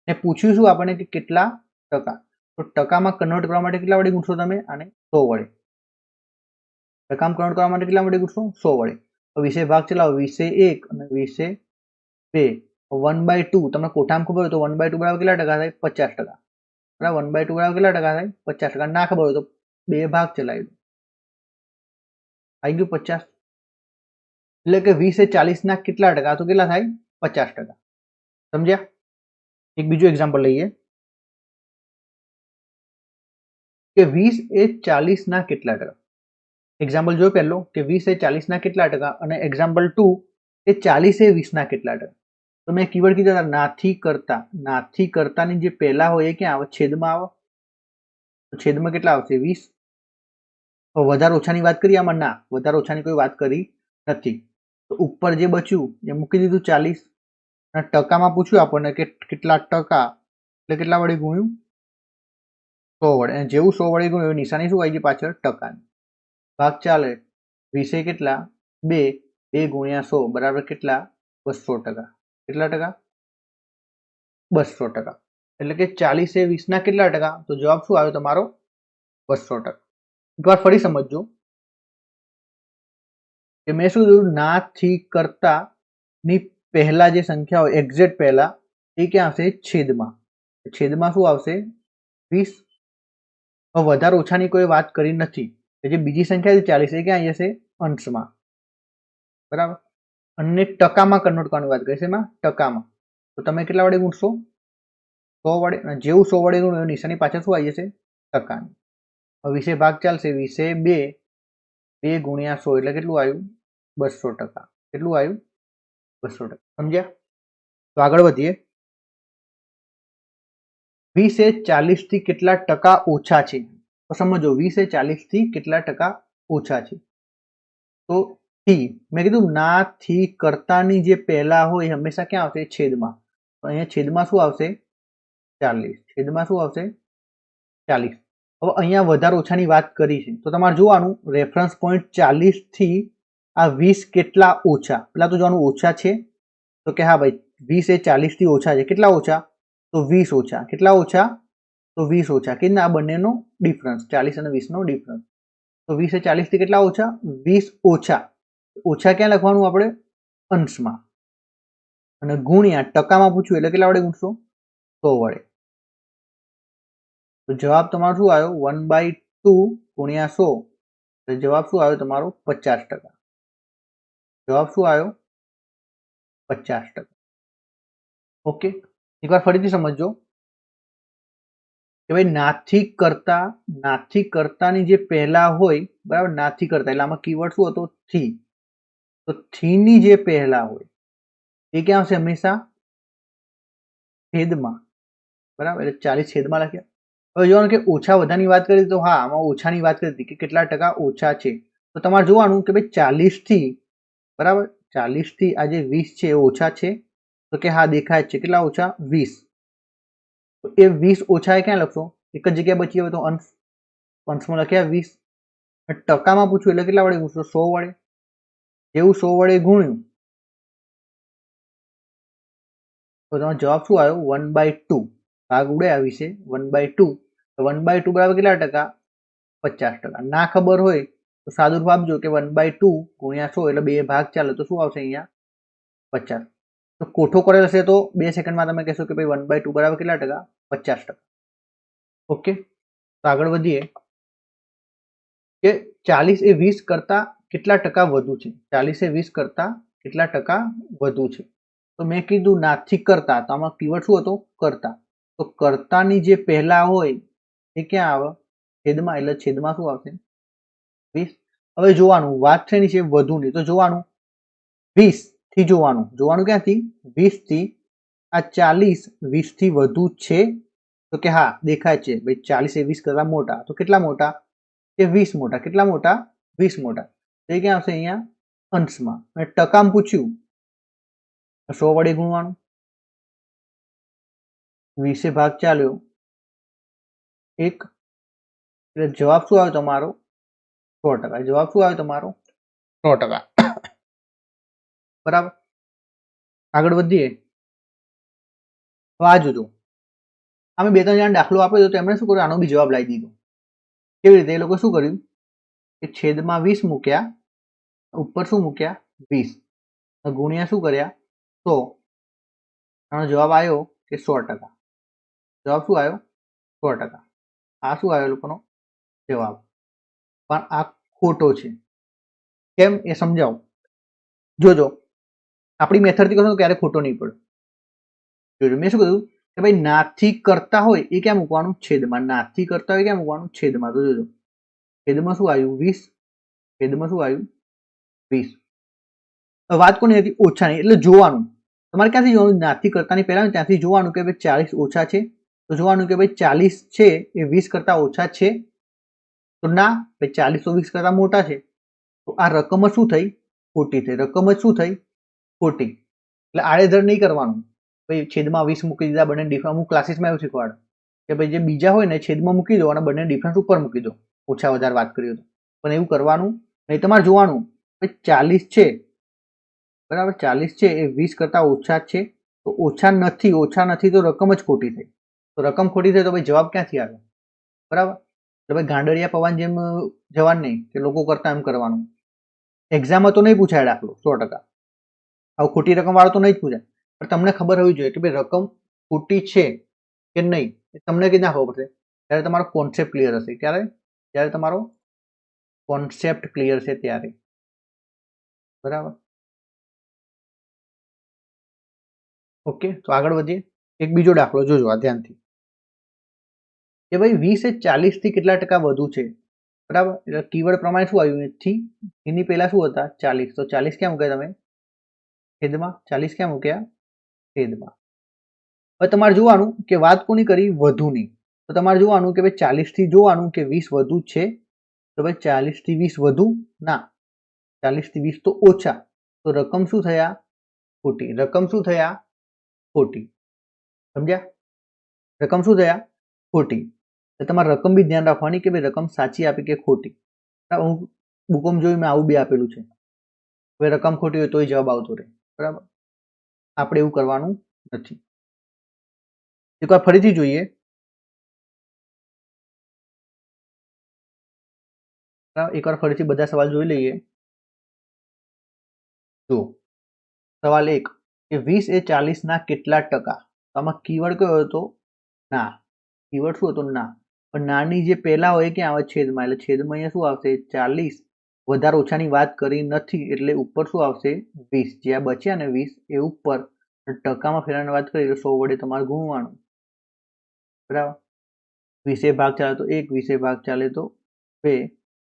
ને પૂછ્યું શું આપણને કે કેટલા ટકા? તો ટકામાં કન્વર્ટ કરવા માટે કેટલા વડે ગુણશો તમે? આને 100 વડે. ટકામાં કન્વર્ટ કરવા માટે કેટલા વડે ગુણશો? 100 વડે. તો 20 ભાગ ચલાવો, 20 એ 1 અને 20 એ 2. 1/2 તમને કોઠામાં ખબર હોય તો 1/2 બરાબર કેટલા ટકા થાય? 50%. બરાબર. 1/2 બરાબર કેટલા ટકા થાય? 50%. ના ખબર હોય તો 2 ભાગ ચલાવી દો, આવી ગયું 50. એટલે કે 20 એ 40 ના કેટલા ટકા? તો કેટલા થાય? 50%. સમજ્યા? એક બીજું એક્ઝામ્પલ લઈએ કે 20 એ 40 ના કેટલા ટકા. એક્ઝામ્પલ જો પહેલો કે 20 એ 40 ના કેટલા ટકા, અને એક્ઝામ્પલ 2 કે 40 એ 20 ના કેટલા ટકા. તો મેં કીવર્ડ કીધા હતા નાથી કરતા. નાથી કરતાની જે પહેલા હોય એ ક્યાં આવે? છેદમાં આવે. તો છેદમાં કેટલા આવશે? 20. વધારે ઓછાની વાત કરી આમાં? ના, વધારે ઓછાની કોઈ વાત કરી નથી. તો ઉપર જે બચ્યું એ મૂકી દીધું 40. અને ટકામાં પૂછ્યું આપણને કે કેટલા ટકા, એટલે કેટલા વડે ગુણ્યું? 100 વડે. અને જેવું 100 વડે ગુણ્યું એવી નિશાની શું આવી ગઈ પાછળ? ટકાની. ભાગ ચાલે. 20 કેટલા? 2. 2 ગુણ્યા 100 બરાબર કેટલા? 200%. કેટલા ટકા? 200%. એટલે કે 40 એ 20 ના કેટલા ટકા? તો જવાબ શું આવ્યો તમારો? 200%. એકવાર ફરી સમજજો કે મેં શું કીધું? ના થી કરતા ની પહેલા જે સંખ્યા હોય એક્ઝેક્ટ પહેલા એ ક્યાં આવશે? છેદમાં. છેદમાં શું આવશે? 20. વધારે ઓછાની કોઈ વાત કરી નથી. જે બીજી સંખ્યા છે 40 એ ક્યાં આવી જશે? અંશમાં. બરાબર. અને ટકામાં કન્વર્ટ કરવાની વાત કરીશ, એમાં ટકામાં. તો તમે કેટલા વડે ગુણશો? 100 વડે. અને જેવું 100 વડે ગુણો એની નિશાની પાછળ શું આવી જશે? ટકાની. હવે 20 ભાગ ચાલશે. 20 એ 2. 2 ગુણ્યા 100 એટલે કેટલું આવ્યું? 200%. કેટલું આવ્યું? 200%. સમજ્યા? તો આગળ વધીએ. 20 એ 40 થી કેટલા ટકા ઓછા છે? તો સમજો 20 એ 40 થી કેટલા ટકા ઓછા છે? તો થી મેં કીધું ના થી કરતાની જે પહેલા હોય હંમેશા ક્યાં આવશે? છેદમાં. તો અહીંયા છેદમાં શું આવશે? 40. છેદમાં શું આવશે? 40. હવે અહીંયા વધારે ઓછાની વાત કરી છે તો તમારે જોવાનું રેફરન્સ પોઈન્ટ 40 થી આ 20 કેટલા ઓછા. પેલા તો જોવાનું ઓછા છે તો કે હા ભાઈ 20 એ 40 થી ઓછા છે. કેટલા ઓછા? તો 20 ઓછા. કેટલા ઓછા? તો 20 ઓછા. કે આ બંનેનો ડિફરન્સ, 40 અને 20 નો ડિફરન્સ. તો 20 એ 40 થી કેટલા ઓછા? 20 ઓછા. ઓછા ક્યાં લખવાનું આપણે? અંશમાં. અને ગુણ્યા ટકામાં પૂછ્યું એટલે કેટલા વડે ગુણશો? 100 વડે. તો જવાબ તમારો શું આવ્યો? 1/2 ગુણ્યા 100. તો જવાબ શું આવ્યો તમારો? 50%. જવાબ શું આવ્યો? 50%. ઓકે. એકવાર ફરીથી સમજજો કે ભાઈ નાથી કરતાની જે પહેલા હોય, બરાબર, નાથી કરતા એટલે આમાં કીવર્ડ શું હતો? થી. तो 3 ની જે પહેલા હોય એ ક્યાં આવશે? હંમેશા છેદમાં, બરાબર? એટલે 40 છેદમાં લખ્યા. હવે જોવાનું કે ઓછા વધારની વાત કરી તો હા, આમાં ઓછાની વાત કરી હતી કે કેટલા ટકા ઓછા છે. તો તમારે જોવાનું કે ભાઈ 40 થી, બરાબર, 40 થી આ જે 20 છે એ ઓછા છે. તો કે હા, દેખાય જ છે. કેટલા ઓછા? 20. તો એ 20 ઓછા એ ક્યાં લખશો? એક જ જગ્યા બચી હોય તો અંશમાં લખ્યા 20. ટકામાં પૂછ્યું એટલે કેટલા વડે ગુણશો? 100 વડે. જેવું 100 વડે ગુણ્યું તો તમારો જવાબ શું આવ્યો? 1/2. ભાગ ઉડ્યા વિશે 1/2. તો 1/2 બરાબર કેટલા ટકા? 50%. ના ખબર હોય તો સાદુરૂપ આપજો કે 1/2 ગુણ્યા 100 એટલે 2 ભાગ ચાલે તો શું આવશે અહીંયા? 50. તો કોઠો કરેલ હશે તો 2 સેકન્ડમાં તમે કહેશો કે ભાઈ 1/2 બરાબર કેટલા ટકા? 50%. ઓકે, તો આગળ વધીએ કે 40 એ 20 કરતા કેટલા ટકા વધુ છે? 40 એ 20 કરતા કેટલા ટકા વધુ છે? તો મેં કીધું નાથી કરતા, તો આમાં કીવર્ડ શું હતો? કરતા. તો કરતાની જે પહેલા હોય એ ક્યાં આવે? છેદમાં. એટલે છેદમાં શું આવશે? 20. હવે જોવાનું વાત છે ની છે વધુની, તો જોવાનું 20 થી જોવાનું ક્યાંથી? 20 થી આ 40 20 થી વધુ છે? તો કે હા, દેખાય છે ભાઈ 40 એ 20 કરતા મોટા. તો કેટલા મોટા? કે 20 મોટા. કેટલા મોટા? 20 મોટા. તો એ ક્યાં આવશે? અહીંયા અંશમાં. અને ટકામાં પૂછ્યું 100 વડે ગુણવાનું. 20 ભાગ ચાલ્યો 1. એટલે જવાબ શું આવ્યો તમારો? 100%. જવાબ શું આવ્યો તમારો? 100%. બરાબર. આગળ વધીએ. તો આ જોજો, અમે 2-3 જણા દાખલો આપ્યો તો એમણે શું કર્યું? આનો બી જવાબ લાવી દીધો. કેવી રીતે? એ લોકો શું કર્યું કે છેદમાં 20 મૂક્યા, ઉપર શું મૂક્યા? 20. ગુણ્યા શું કર્યા? 100. આનો જવાબ આવ્યો કે 100%. જવાબ શું આવ્યો? 100%. આ શું આવ્યો લોકોનો જવાબ? પણ આ ખોટો છે. કેમ એ સમજાવું. જોજો, આપણી મેથડથી કરો ક્યારે ખોટો નહીં પડે. જોજો, મેં શું કહ્યું કે ભાઈ નાથી કરતા હોય એ ક્યાં મૂકવાનું? છેદમાં. નાથી કરતા હોય ક્યાં મૂકવાનું? છેદમાં. તો જોજો, છેદમાં શું આવ્યું? 20. છેદમાં શું આવ્યું? 20. વાત કોની હતી? ઓછાની. એટલે જોવાનું તમારે ક્યાંથી જોવાનું? નાથી કરતાની પહેલા ત્યાંથી જોવાનું કે ભાઈ 40 ઓછા છે. તો જોવાનું કે ભાઈ 40 છે એ 20 કરતા ઓછા છે? તો ના ભાઈ, 40 તો 20 કરતા મોટા છે. તો આ રકમ જ શું થઈ? ખોટી થઈ. રકમ જ શું થઈ? ખોટી. એટલે આડેધડ નહીં કરવાનું. ભાઈ છેદમાં 20 મૂકી દીધા, બંને ડિફરન્સ. અમુક ક્લાસીસમાં એવું શીખવાડે કે ભાઈ જે બીજા હોય ને છેદમાં મૂકી દો અને બંને ડિફરન્સ ઉપર મૂકી દો, ઓછા વધારે વાત કરીએ તો. પણ એવું કરવાનું નહીં. તમારે જોવાનું ભાઈ 40 છે, બરાબર, 40 છે એ 20 કરતા ઓછા છે. તો ઓછા નથી તો રકમ જ ખોટી થઈ. તો રકમ ખોટી થઈ તો ભાઈ જવાબ ક્યાંથી આવે? બરાબર. એટલે ભાઈ ગાંડડિયા પવાની જેમ જવાનું નહીં કે લોકો કરતા એમ કરવાનું. એક્ઝામમાં તો નહીં પૂછાય દાખલો 100%. આવું ખોટી રકમ વાળો તો નહીં જ પૂછાય. પણ તમને ખબર હોવી જોઈએ કે ભાઈ રકમ ખોટી છે કે નહીં. તમને કઈ ના ખબર પડશે ત્યારે તમારો કોન્સેપ્ટ ક્લિયર હશે. ક્યારે? જ્યારે તમારો કોન્સેપ્ટ ક્લિયર છે ત્યારે. બરાબર. ઓકે, તો આગળ વધીએ. એક બીજો દાખલો જોજો આ ધ્યાનથી કે ભાઈ 20 એ 40 થી કેટલા ટકા વધુ છે? બરાબર. એટલે કીવર્ડ પ્રમાણે શું આવ્યું? થી એની પહેલા શું હતા? 40. તો 40 ક્યાં મૂક્યા તમે? છેદમાં. 40 ક્યાં મૂક્યા? છેદમાં. હવે તમારે જોવાનું કે વાત કોની કરી? વધુની. તો તમારે જોવાનું કે ભાઈ 40 થી જોવાનું કે 20 વધુ છે. તો ભાઈ 40 થી 20 વધુ ના, 40 થી 20 તો ઓછા. તો રકમ શું થયા? ખોટી. રકમ શું થયા? ખોટી. સમજ્યા? રકમ શું થયા? ખોટી. તમારે રકમ બી ધ્યાન રાખવાની કે ભાઈ રકમ સાચી આપી કે ખોટી. હું બુકોમાં જોયું, મેં આવું બી આપેલું છે. હવે રકમ ખોટી હોય તોય જવાબ આવતો રહે. બરાબર. આપણે એવું કરવાનું નથી. એકવાર ફરીથી જોઈએ. એકવાર ફરીથી બધા સવાલ જોઈ લઈએ. જો સવાલ 1 કે 20 એ 40 ના કેટલા ટકા? આમાં કીવર્ડ કયો હતો? ના. કીવર્ડ શું હતો? ના. પણ નાની જે પહેલા હોય ક્યાં આવે? છેદમાં. એટલે છેદમાં અહીંયા શું આવશે? 40. વધારે ઓછાની વાત કરી નથી એટલે ઉપર શું આવશે? 20. જ્યાં બચ્યા ને 20 એ ઉપર. ટકામાં ફેરવાની વાત કરીએ તો 100 વડે તમારે ગુણવાનું. બરાબર. 20 ભાગ ચાલે તો 1, 20 ભાગ ચાલે તો 2.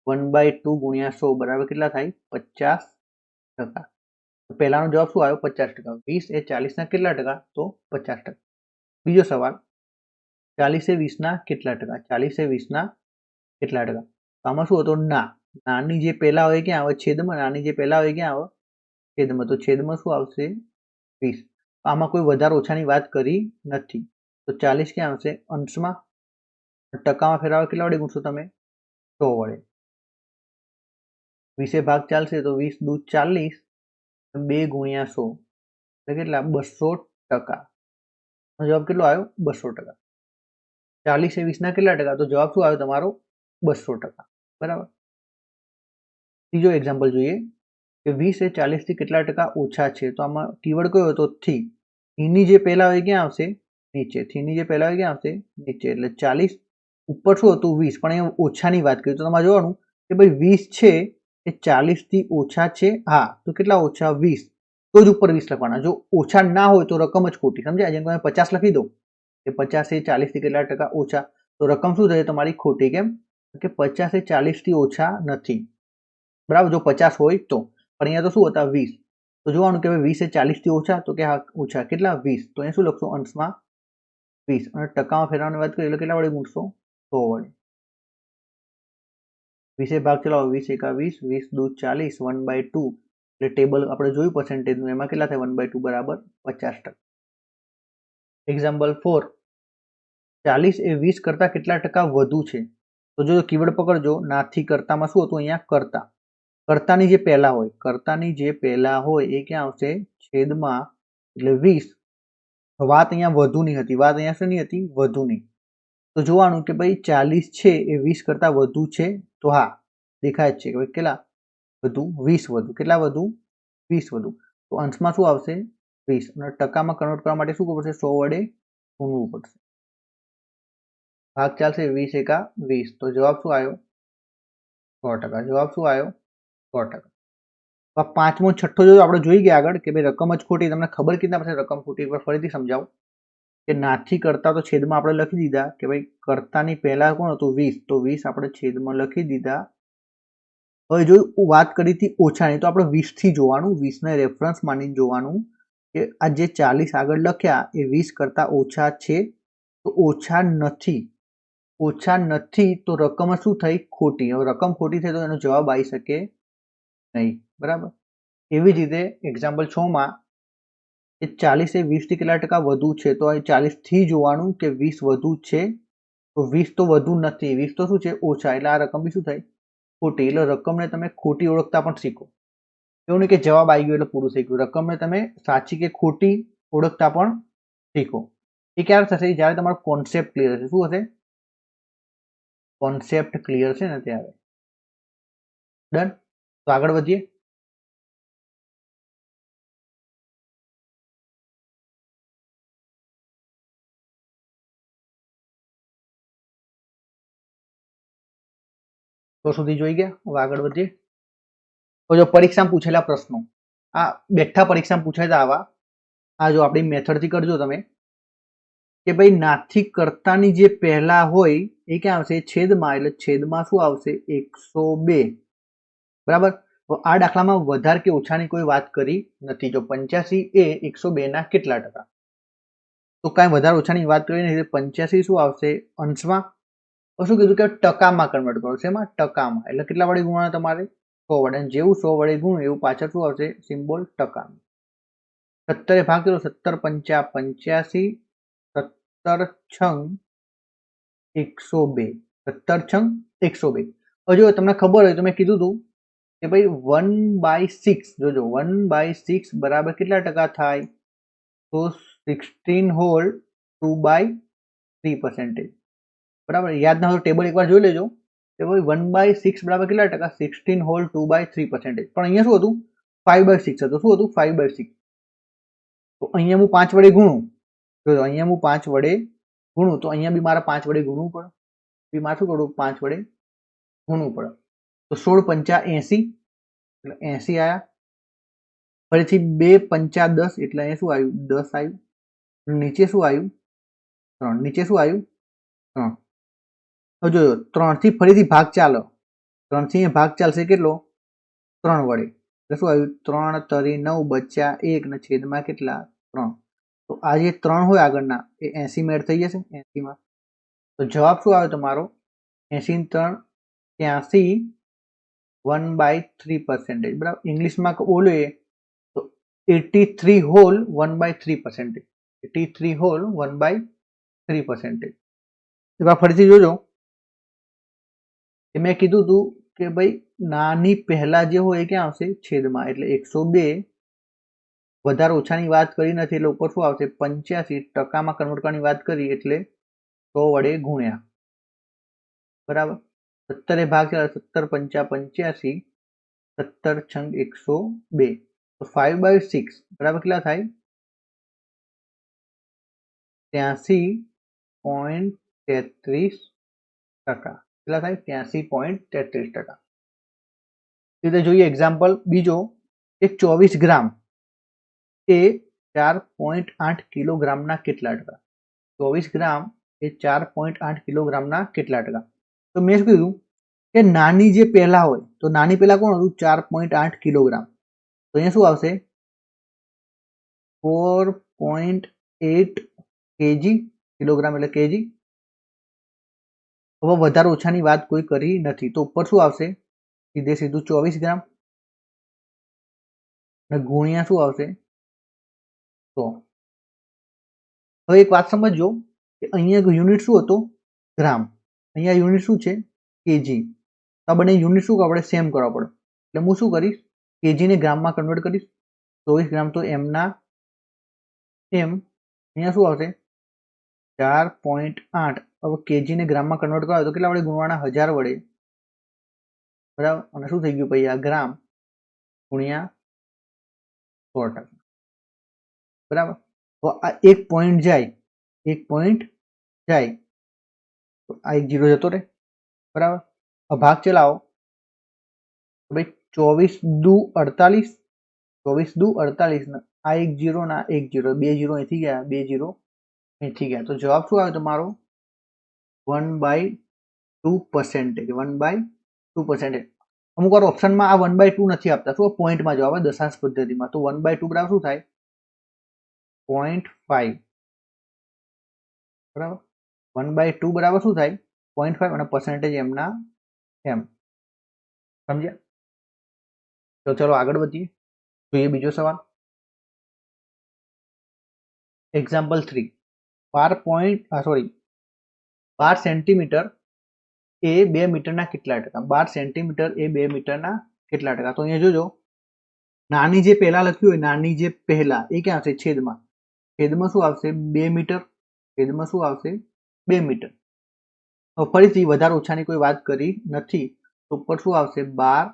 1/2 ગુણ્યા 100 બરાબર કેટલા થાય? 50. ટકા. તો પહેલાનો જવાબ શું આવ્યો? 50%. 20 એ 40 ના કેટલા ટકા? તો 50%. બીજો સવાલ, 40 એ 20 ના કેટલા ટકા? 40 એ 20 ના કેટલા ટકા? આમાં શું હતું? ના. નાની જે પહેલા હોય ક્યાં આવે? છેદમાં. નાની જે પહેલા હોય ક્યાં આવે? છેદમાં. તો છેદમાં શું આવશે? 20. આમાં કોઈ વધારે ઓછાની વાત કરી નથી. તો 40 ક્યાં આવશે? અંશમાં. ટકામાં ફેરવો કેટલા વડે ગુણશો તમે? 100 વડે. 20 ભાગ ચાલશે તો 20 દુ 40, 2 ગુણ્યા 100 એટલે કેટલા? 200%. જવાબ કેટલો આવ્યો? 200%. 40 એ 20 ના કેટલા ટકા? તો જવાબ શું આવ્યો તમારો? 200%. બરાબર. ત્રીજો એક્ઝામ્પલ જોઈએ કે 20 એ 40 થી કેટલા ટકા ઓછા છે? તો આમાં કીવર્ડ કયો હતો? થી. થીની જે પહેલા હોય ક્યાં આવશે? નીચે. થીની જે પહેલા હોય ક્યાં આવશે? નીચે. એટલે 40 ઉપર શું હતું? 20. પણ અહીંયા ઓછાની વાત કરી તો તમારે જોવાનું કે ભાઈ 20 છે એ 40 થી ઓછા છે. હા, તો કેટલા ઓછા? 20. તો જ ઉપર 20 લખવાના. જો ઓછા ના હોય તો રકમ જ ખોટી. સમજ્યા? જેમ તમે 50 લખી દો કે 50 એ 40 થી કેટલા ટકા ઓછા, તો રકમ શું થશે તમારી? ખોટી. કેમ? કે 50 એ 40 થી ઓછા નથી. બરાબર. જો 50 હોય તો. પણ અહીંયા તો શું હતા? 20. તો જોવાનું કે 20 એ 40 થી ઓછા, તો કે હા ઓછા. કેટલા? 20. તો અહીંયા શું લખશો? અંશમાં 20. અને ટકામાં ફેરવાની વાત કરીએ એટલે કેટલા વડે ગુણશો? 100 વડે. 20 ભાગ ચલાવો. 20 એકા 20, 20 દુ 40, 1/2. એટલે ટેબલ આપણે જોયું પર્સન્ટેજનું, એમાં કેટલા થાય? 1/2 બરાબર 50%. એક્ઝામ્પલ 4. 40 એ 20 કરતા કેટલા ટકા વધુ છે? તો જો કીવર્ડ પકડજો. નાથી કરતામાં શું હતું? અહીંયા કરતા. કરતાની જે પહેલા હોય, કરતાની જે પહેલા હોય એ ક્યાં આવશે? છેદમાં. એટલે 20. વાત અહીંયા વધુની હતી. વાત અહીંયા શેની હતી? વધુની. તો જોવાનું કે ભાઈ 40 છે એ 20 કરતા વધુ છે. તો હા, દેખાય જ છે કે ભાઈ કેટલા વધુ? 20 વધુ. કેટલા વધુ? 20 વધુ. તો અંશમાં શું આવશે? 20. અને ટકામાં કન્વર્ટ કરવા માટે શું કરવું પડશે? 100 વડે ગુણવું પડશે. ભાગ ચાલશે. 20 એકા 20. તો જવાબ શું આવ્યો? 100%. જવાબ શું આવ્યો? 100%. પાંચમો છઠ્ઠો જો આપણે જોઈ ગયા આગળ કે ભાઈ રકમ જ ખોટી. તમને ખબર કેટલા પડશે રકમ ખોટી? એકવાર ફરીથી સમજાવો કે નાથી કરતા તો છેદમાં આપણે લખી દીધા કે ભાઈ કરતાની પહેલા કોણ હતું? 20. તો 20 આપણે છેદમાં લખી દીધા. હવે જો વાત કરી હતી ઓછાની, તો આપણે 20 થી જોવાનું. 20 ને રેફરન્સ માની જોવાનું કે આ જે 40 આગળ લખ્યા એ 20 કરતા ઓછા છે. તો ઓછા નથી. ઓછા નથી તો રકમ શું થઈ? ખોટી. હવે રકમ ખોટી થઈ તો એનો જવાબ આવી શકે નહીં. બરાબર. એવી જ રીતે એક્ઝામ્પલ 6 માં એ 40 એ 20 થી કેટલા ટકા વધુ છે? તો અહીં 40 થી જોવાનું કે 20 વધુ છે. તો 20 તો વધુ નથી. 20 તો શું છે? ઓછા. એટલે આ રકમ બી શું થાય? ખોટી. એટલે રકમને તમે ખોટી ઓળખતા પણ શીખો. એવું નહીં કે જવાબ આવી ગયો એટલે પૂરું થઈ ગયું. રકમને તમે સાચી કે ખોટી ઓળખતા પણ શીખો. એ ક્યારે થશે? જ્યારે તમારો કોન્સેપ્ટ ક્લિયર હશે. શું હશે? કોન્સેપ્ટ ક્લિયર છે ને ત્યારે. ડન. તો આગળ વધીએ. તો સુધી જોઈ ગયા. હવે આગળ વધીએ. તો જો પરીક્ષામાં પૂછેલા પ્રશ્નો, આ બેઠા પરીક્ષામાં પૂછાય આવા. આ જો આપણી મેથડથી કરજો તમે કે ભાઈ નાથી કરતાની જે પહેલા હોય એ ક્યાં આવશે? છેદમાં. એટલે છેદમાં શું આવશે? 102. બરાબર. આ દાખલામાં વધારે કે ઓછાની કોઈ વાત કરી નથી. જો 85 એ 102 ના કેટલા ટકા? તો કાંઈ વધારે ઓછાની વાત કરી નથી. 85 શું આવશે? અંશમાં. શું કીધું કે ટકામાં કન્વર્ટ કરો. શેમાં? ટકામાં. એટલે કેટલા વડે ગુણવાના તમારે? 100 વડે. જેવું 100 વડે ગુણ્યું એવું પાછળ શું આવશે? સિમ્બોલ ટકા. 17 ભાગ કરો. 17 પંચા 85, 17 છંગ 102. 17 છંગ 102. હવે જો તમને ખબર હોય તો મેં કીધું હતું કે ભાઈ 1/6. જોજો 1/6 બરાબર કેટલા ટકા થાય? તો 16 હોલ 2/3%. બરાબર. યાદ ના હોય ટેબલ એકવાર જોઈ લેજો કે ભાઈ 1/6 બરાબર કેટલા ટકા? 16 હોલ 2/3%. પણ અહીંયા શું હતું? 5/6 હતું. શું હતું? 5/6. તો અહીંયા હું 5 વડે ગુણું. જો અહીંયા હું 5 વડે ગુણું તો અહીંયા બી મારે 5 વડે ગુણવું પડે. બી મારે શું કરવું? 5 વડે ગુણવું પડે. તો 16 પંચા 80. એટલે 80 આયા. ફરીથી 2 પંચા 10. એટલે અહીંયા શું આવ્યું? 10 આવ્યું. નીચે શું આવ્યું? 3. નીચે શું આવ્યું? 3. હવે જોયો 3 થી ફરીથી ભાગ ચાલો. 3 થી ભાગ ચાલશે કેટલો? 3 વડે. શું આવ્યું? 3 તરી 9 બચ્યા 1 ને છેદમાં કેટલા? 3. તો આ જે 3 હોય આગળના એ 80 માં એડ થઈ જશે 80 માં. તો જવાબ શું આવે તમારો? 80 3 83 1/3%. બરાબર. ઇંગ્લિશમાં બોલીએ તો 83 હોલ 1/3%. 83 હોલ 1/3%. એવા ફરીથી જોજો કે મેં કીધું હતું કે ભાઈ નાની પહેલા જે હોય એ ક્યાં આવશે? છેદમાં. એટલે 102 વધારે ઓછાની વાત કરી નથી એટલે ઉપર શું આવશે? 85 ટકામાં કન્વર્ટ કરવાની વાત કરી એટલે 100 વડે ગુણ્યા. બરાબર. 17 ભાગ છે 17 પંચા 85 17 છંગ 102 તો 5/6 બરાબર કેટલા થાય? 83.33%. કેટલા થાય? 83.33%. રીતે જોઈએ એક્ઝામ્પલ બીજો એ 24 ગ્રામ એ 4.8 કિલોગ્રામના કેટલા ટકા? 24 ગ્રામ એ 4.8 કિલોગ્રામના કેટલા ટકા? તો મેં શું કીધું કે નાની જે પહેલા હોય તો નાની પહેલા કોણ હતું? 4.8 કિલોગ્રામ. તો અહીંયા શું આવશે? 4.8 કેજી. કિલોગ્રામ એટલે કેજી. હવે વધારે ઓછાની વાત કોઈ કરી નથી તો ઉપર શું આવશે? સીધે સીધું 24 ગ્રામ અને ગુણ્યા શું આવશે? 100. હવે એક વાત સમજજો કે અહીંયા યુનિટ શું હતો? ગ્રામ. અહીંયા યુનિટ શું છે? કેજી. તો આ બંને યુનિટ શું આપણે સેમ કરવા પડે એટલે હું શું કરીશ? કેજી ને ગ્રામમાં કન્વર્ટ કરીશ. 24 ગ્રામ તો એમના એમ. અહીંયા શું આવશે? 4.8. હવે કેજી ને ગ્રામમાં કન્વર્ટ કરો તો કેટલા વડે ગુણવાના? 1000 વડે. બરાબર. અને શું થઈ ગયું ભાઈ? આ ગ્રામ ગુણ્યા 100%. બરાબર. તો આ એક પોઈન્ટ જાય તો આ એક 0 જતો રહે. બરાબર. ભાગ ચલાવો ભાઈ 24 દુ 48 24 દુ 48 આ એક 0 ના એક 0 2 0 અહીંથી ગયા 2 0 અહીંથી ગયા. તો જવાબ શું આવે તમારો? 1/2%. 1/2%. અમુક વાર ઓપ્શનમાં આ 1/2 નથી આપતા. શું પોઈન્ટમાં જવાબ આવે દશાંશ પદ્ધતિમાં. તો 1/2 બરાબર શું થાય? 0.5. બરાબર. 1/2 બરાબર શું થાય? 0.5 અને પર્સન્ટેજ એમના એમ. સમજ્યા? તો ચલો આગળ વધીએ. જોઈએ બીજો સવાલ. એક્ઝામ્પલ 3. 12 સેન્ટીમીટર એ 2 મીટરના કેટલા ટકા? 12 સેન્ટીમીટર એ 2 મીટરના કેટલા ટકા? તો અહીંયા જોજો નાની જે પહેલા લખ્યું હોય નાની જે પહેલા એ ક્યાં આવશે? છેદમાં. છેદમાં શું આવશે? 2 મીટર. છેદમાં શું આવશે? 2 મીટર. ફરીથી વધારે ઓછાની કોઈ વાત કરી નથી તો ઉપર શું આવશે? 12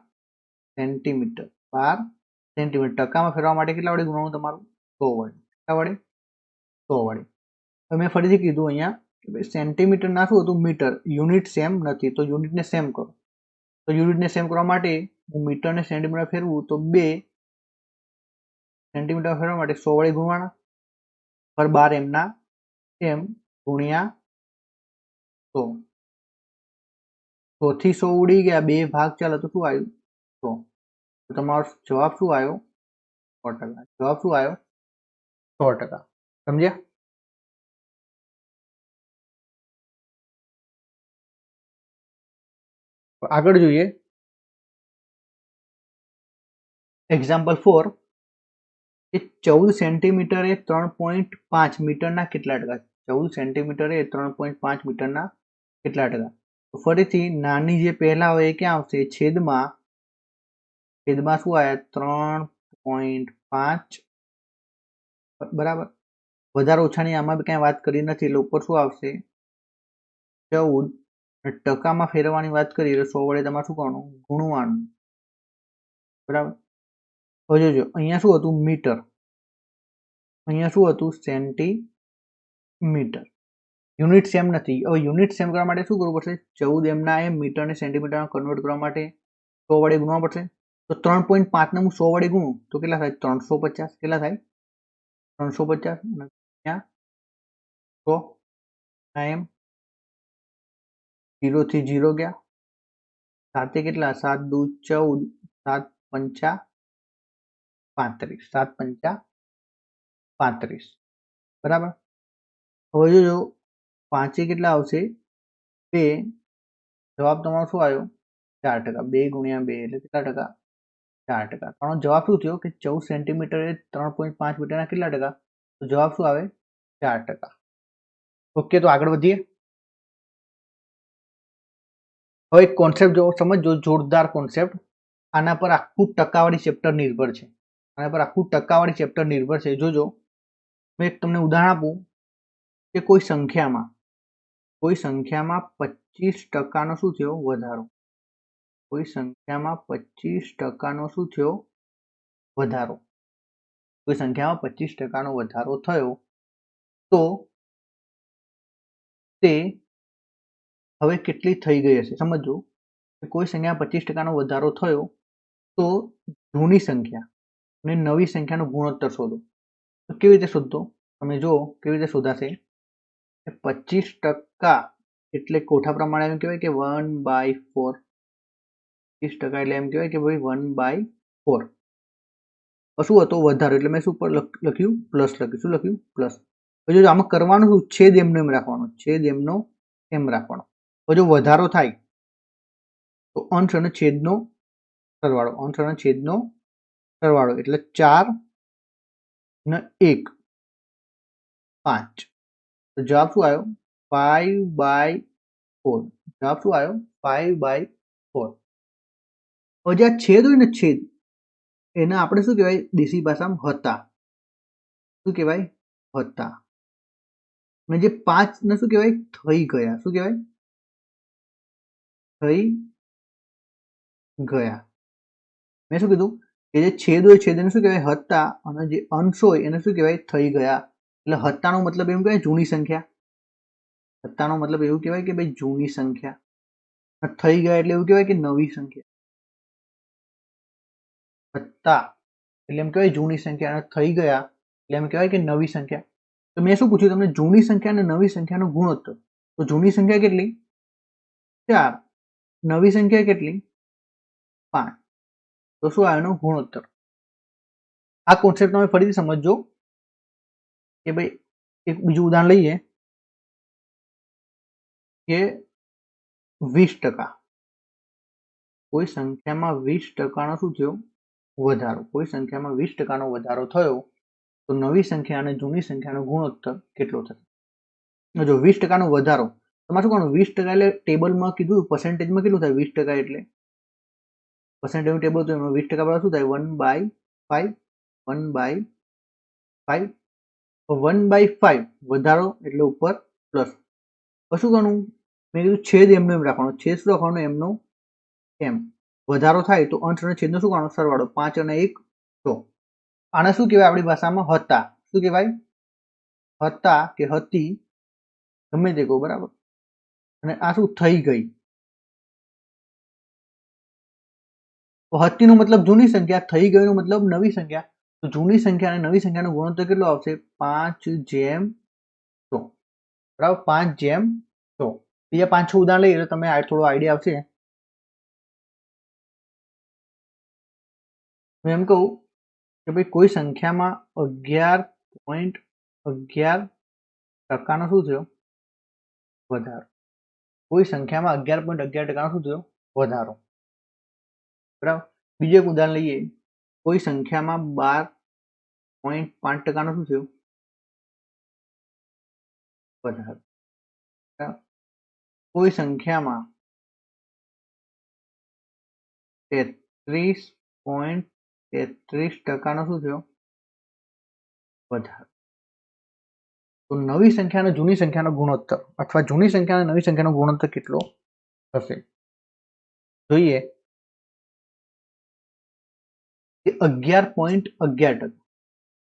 સેન્ટીમીટર. 12 સેન્ટીમીટર. ટકામાં ફેરવા માટે કેટલા વડે ગુણવાનું તમારું? 100 વડે. કેટલા વડે? 100 વડે. મેં ફરીથી કીધું અહીંયા સેન્ટીમીટર ના શું હતું? મીટર. યુનિટ સેમ નથી તો યુનિટને સેમ કરો. તો યુનિટને સેમ કરવા માટે હું મીટરને સેન્ટીમીટર ફેરવું તો 2 સેન્ટીમીટર ફેરવા માટે 100 વડે ગુણવાના. પર 12 એમના એમ ગુણ્યા 100. 100 થી 100 ઉડી ગયા 2 ભાગ ચાલે તો શું આવ્યું? 100. તો તમારો જવાબ શું આવ્યો? 100%. જવાબ શું આવ્યો? 100%. સમજ્યા? આગળ જોઈએ એક્ઝામ્પલ 4 એ 14 સેન્ટીમીટર એ 3.5 મીટરના કેટલા ટકા? 14 સેન્ટીમીટર એ 3.5 મીટરના કેટલા ટકા? ફરીથી નાની જે પહેલા હોય એ ક્યાં આવશે? છેદમાં. છેદમાં શું આવ્યા? 3.5. બરાબર. વધારે ઓછાની આમાં ક્યાંય વાત કરી નથી એટલે ઉપર શું આવશે? 14. ટકામાં ફેરવવાની વાત કરી એટલે 100 વડે તમારે શું કરવાનું? ગુણવાનું. બરાબર. હવે જોજો અહીંયા શું હતું? મીટર. અહીંયા શું હતું? સેન્ટીમીટર. યુનિટ સેમ નથી. હવે યુનિટ સેમ કરવા માટે શું કરવું પડશે? 14 એમના એમ મીટરને સેન્ટીમીટરમાં કન્વર્ટ કરવા માટે 100 વડે ગુણવા પડશે. તો 3.5 ને હું 100 વડે ગુણું તો કેટલા થાય? 350. કેટલા થાય? 350 100 એમ 0 થી 0 ગયા. 7 કેટલા? 7 દુ 14 7 પંચા 35, 7 પંચા 35, બરાબર. હવે જોજો પાંચે કેટલા આવશે? 2. જવાબ તમારો શું આવ્યો? 4%. 2 ગુણ્યા 2 એટલે કેટલા ટકા? 4%. તમારો જવાબ શું થયો કે 14 સેન્ટીમીટર એ 3.5 મીટરના કેટલા ટકા? તો જવાબ શું આવે? 4%. ઓકે, તો આગળ વધીએ. હવે એક કોન્સેપ્ટ જો સમજો, જોરદાર કોન્સેપ્ટ. આના પર આખું ટકાવાળી ચેપ્ટર નિર્ભર છે. આના પર આખું ટકાવાળી ચેપ્ટર નિર્ભર છે. જોજો, મેં એક તમને ઉદાહરણ આપું કે કોઈ સંખ્યામાં 25% શું થયો? વધારો. કોઈ સંખ્યામાં 25% શું થયો? વધારો. કોઈ સંખ્યામાં 25% વધારો થયો તો તે હવે કેટલી થઈ ગઈ હશે? સમજો કે કોઈ સંખ્યામાં 25% વધારો થયો તો જૂની સંખ્યા અને નવી સંખ્યાનો ગુણોત્તર શોધો. તો કેવી રીતે શોધો? તમે જો કેવી રીતે શોધાશે. 25% એટલે કોઠા પ્રમાણે એમ કહેવાય કે 1/4. 25% એટલે એમ કહેવાય કે ભાઈ 1/4. શું હતો? વધારો. એટલે મેં શું લખ્યું? પ્લસ લખ્યું. શું લખ્યું? પ્લસ. પછી જો આમાં કરવાનું શું? છેદ એમનો એમ રાખવાનો. છેદ એમનો એમ રાખવાનો. જો વધારો થાય તો અંશ અને છેદનો સરવાળો. અંશ અને છેદનો સરવાળો એટલે 4 ને 1 5. તો જવાબ શું આવ્યો? 5/4. જવાબ શું આવ્યો? 5/4. હવે જે છેદ હોય ને, છેદ, એને આપણે શું કહેવાય? દેશી ભાષામાં હતા. શું કહેવાય? હતા. અને જે 5 ને શું કહેવાય? થઈ ગયા. શું કહેવાય? થઈ ગયા. મેં શું કીધું કે જે છેદ હોય, છેદ એને શું કહેવાય? હતા. અને જે અંશ હોય એને શું કહેવાય? થઈ ગયા. એટલે હત્તાનો મતલબ એમ કહેવાય જૂની સંખ્યા. હત્તાનો મતલબ એવું કહેવાય કે ભાઈ જૂની સંખ્યા. થઈ ગયા એટલે એવું કહેવાય કે નવી સંખ્યા. હત્તા એટલે એમ કહેવાય જૂની સંખ્યા, અને થઈ ગયા એટલે એમ કહેવાય કે નવી સંખ્યા. તો મેં શું પૂછ્યું તમને? જૂની સંખ્યા અને નવી સંખ્યાનો ગુણોત્તર. તો જૂની સંખ્યા કેટલી? 4. નવી સંખ્યા કેટલી? 5. તો શું આવે એનો ગુણોત્તર? આ કોન્સેપ્ટ તમે ફરીથી સમજજો કે ભાઈ એક બીજું ઉદાહરણ લઈએ કે 20%. કોઈ સંખ્યામાં 20%નો શું થયો? વધારો. કોઈ સંખ્યામાં 20%નો વધારો થયો તો નવી સંખ્યા અને જૂની સંખ્યાનો ગુણોત્તર કેટલો થશે? જો 20%નો વધારો, તમારે શું કરવાનું? 20% એટલે ટેબલમાં કીધું, પર્સન્ટેજમાં કેટલું થાય? 20% એટલે પર્સન્ટેજનું ટેબલ તો એમાં 20% બરાબર શું થાય? 1/5. 1/5. 1/5 વધારો એટલે ઉપર પ્લસ. પછી શું કરવાનું? મેં કીધું છેદ એમનો એમ રાખવાનો. છેદ શું રાખવાનો? એમનો એમ. વધારો થાય તો અંશ અને છેદનો શું કરવાનો? સરવાળો. 5 અને 1 6. આને શું કહેવાય આપણી ભાષામાં? હતા. શું કહેવાય? હતા કે હતી, ગમે તે કહો, બરાબર. અને આ શું? થઈ ગઈ. હતી નો મતલબ જૂની સંખ્યા, થઈ ગઈ નો મતલબ નવી સંખ્યા. તો જૂની સંખ્યા અને નવી સંખ્યાનો ગુણોત્તર કેટલો આવશે? 5/100. બરાબર, 5/100. બીજા 5-6 ઉદાહરણ લઈએ તો તમે થોડો આઈડિયા આવશે. હું એમ કહું કે ભાઈ કોઈ સંખ્યામાં 11.11% શું થયો? વધારો. કોઈ સંખ્યામાં 11.11% શું થયો? વધારો. બરાબર. બીજું એક ઉદાહરણ લઈએ. કોઈ સંખ્યામાં 12.5% શું થયું? વધારો. કોઈ સંખ્યામાં 33.33% શું થયો? વધારો. તો નવી સંખ્યા અને જૂની સંખ્યાનો ગુણોત્તર, અથવા જૂની સંખ્યા અને નવી સંખ્યાનો ગુણોત્તર કેટલો થશે? જોઈએ કે 11.11%.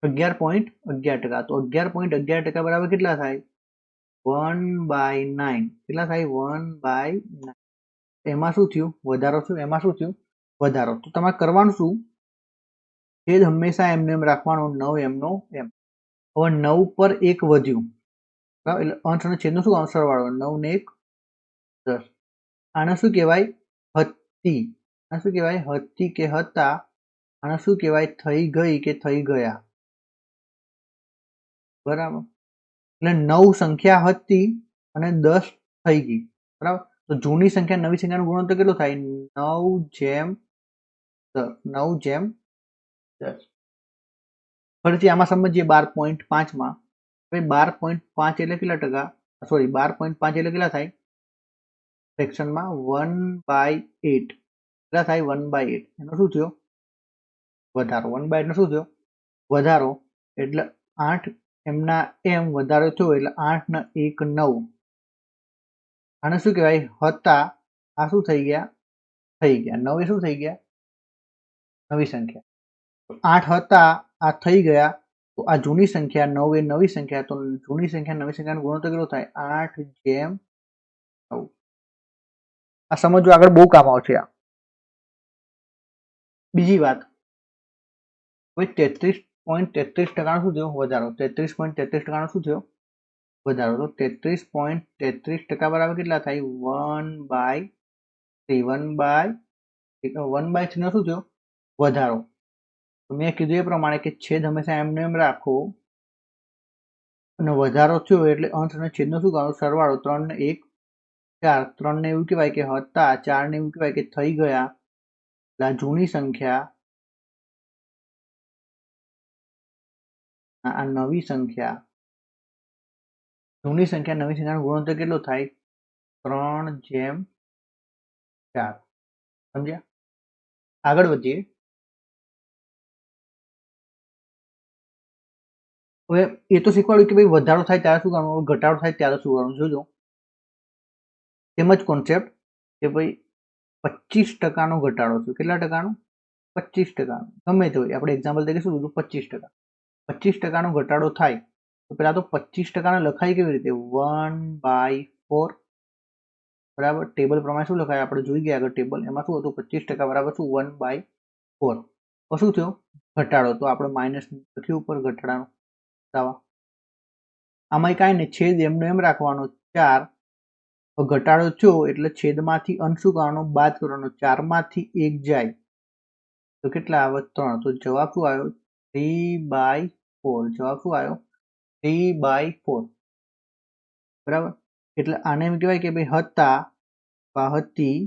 11.11%. તો 11.11% બરાબર કેટલા થાય? 1/9. કેટલા થાય? 1/9. એમાં શું થયું? વધારો થયો. એમાં શું થયું? વધારો. તો તમારે કરવાનું શું? છેદ હંમેશા એમને એમ રાખવાનો. 9 એમનો એમ. હવે 9 પર 1 વધ્યું, બરાબર, એટલે અંશ અને છેદનો શું સરવાળો? 9 ને 1 10. આને શું કહેવાય? હતી. આ શું કહેવાય? હતી કે હતા આને શું કહેવાય? થઈ ગઈ કે થઈ ગયા, બરાબર. એટલે 9 સંખ્યા હતી અને 10 થઈ ગઈ, બરાબર. તો જૂની સંખ્યા નવી સંખ્યાનો ગુણોત્તર કેટલો થાય? 9:10. ફરીથી આમાં સમજીએ 12.5 માં. ભાઈ 12.5 એટલે કેટલા ટકા? સોરી, 12.5 એટલે કેટલા થાય ફ્રેક્શનમાં? 1/8. કેટલા થાય? 1/8. એનો શું થયો? વધારો. 1/8 નો શું થયો? વધારો. એટલે 8 એમના એમ વધારો થયો એટલે 8 ને 1 9. આને શું કહેવાય? હતા. આ શું થઈ ગયા? થઈ ગયા. 9 એ શું થઈ ગયા? નવી સંખ્યા. 8 હતા, આ થઈ ગયા. તો આ જૂની સંખ્યા, 9 એ નવી સંખ્યા. તો જૂની સંખ્યા નવી સંખ્યાનો ગુણોત્તર કેટલો થાય? 8/9. આ સમજવું આગળ બહુ કામ આવશે. આ બીજી વાત, 33.33% શું થયો? વધારો. 33.33% શું થયો? વધારો. તો 33.33% બરાબર કેટલા થાય? 1/3. 1/3 નો શું થયો? વધારો. તો મેં કીધું એ પ્રમાણે કે છેદ હંમેશા એમને એમ રાખો, અને વધારો થયો એટલે અંશ અને છેદનો શું કરવાનો? સરવાળો. 3 ને 1 4. 3 ને એવું કહેવાય કે હતા, 4 ને એવું કહેવાય કે થઈ ગયા. એટલે આ જૂની સંખ્યા, આ નવી સંખ્યા. જૂની સંખ્યા નવી સંખ્યાનો ગુણોત્તર કેટલો થાય? 3/4. સમજ્યા? આગળ વધીએ. હવે એ તો શીખવાડ્યું કે ભાઈ વધારો થાય ત્યારે શું કરવાનું, ઘટાડો થાય ત્યારે શું કરવાનું. જોજો તેમજ કોન્સેપ્ટ કે ભાઈ 25% નો ઘટાડો થયો. કેટલા ટકાનો? 25%. ગમે તે હોય, આપણે એક્ઝામ્પલ તરીકે શું લીધું? 25%. 25% નો ઘટાડો થાય તો પેલા તો 25% ને લખાય કેવી રીતે? 1/4. બરાબર. ટેબલ પ્રમાણે શું લખાય? આપણે જોઈ ગયા આગળ ટેબલ. એમાં શું હતું? 25% બરાબર શું? 1/4. તો શું થયો? ઘટાડો. તો આપણે માઇનસ લખ્યું ઉપર ઘટાડાનો. આમાં કાંઈ નહીં, છેદ એમનો એમ રાખવાનો 4. ઘટાડો થયો એટલે છેદમાંથી અંશ શું કરવાનો? બાદ કરવાનો. 4 માંથી 1 જાય તો કેટલા આવે? 3. તો જવાબ શું આવ્યો? 3/4. જવાબ શું આવ્યો? 3/4. બરાબર. એટલે આને એમ કહેવાય કે ભાઈ હતા, હતી,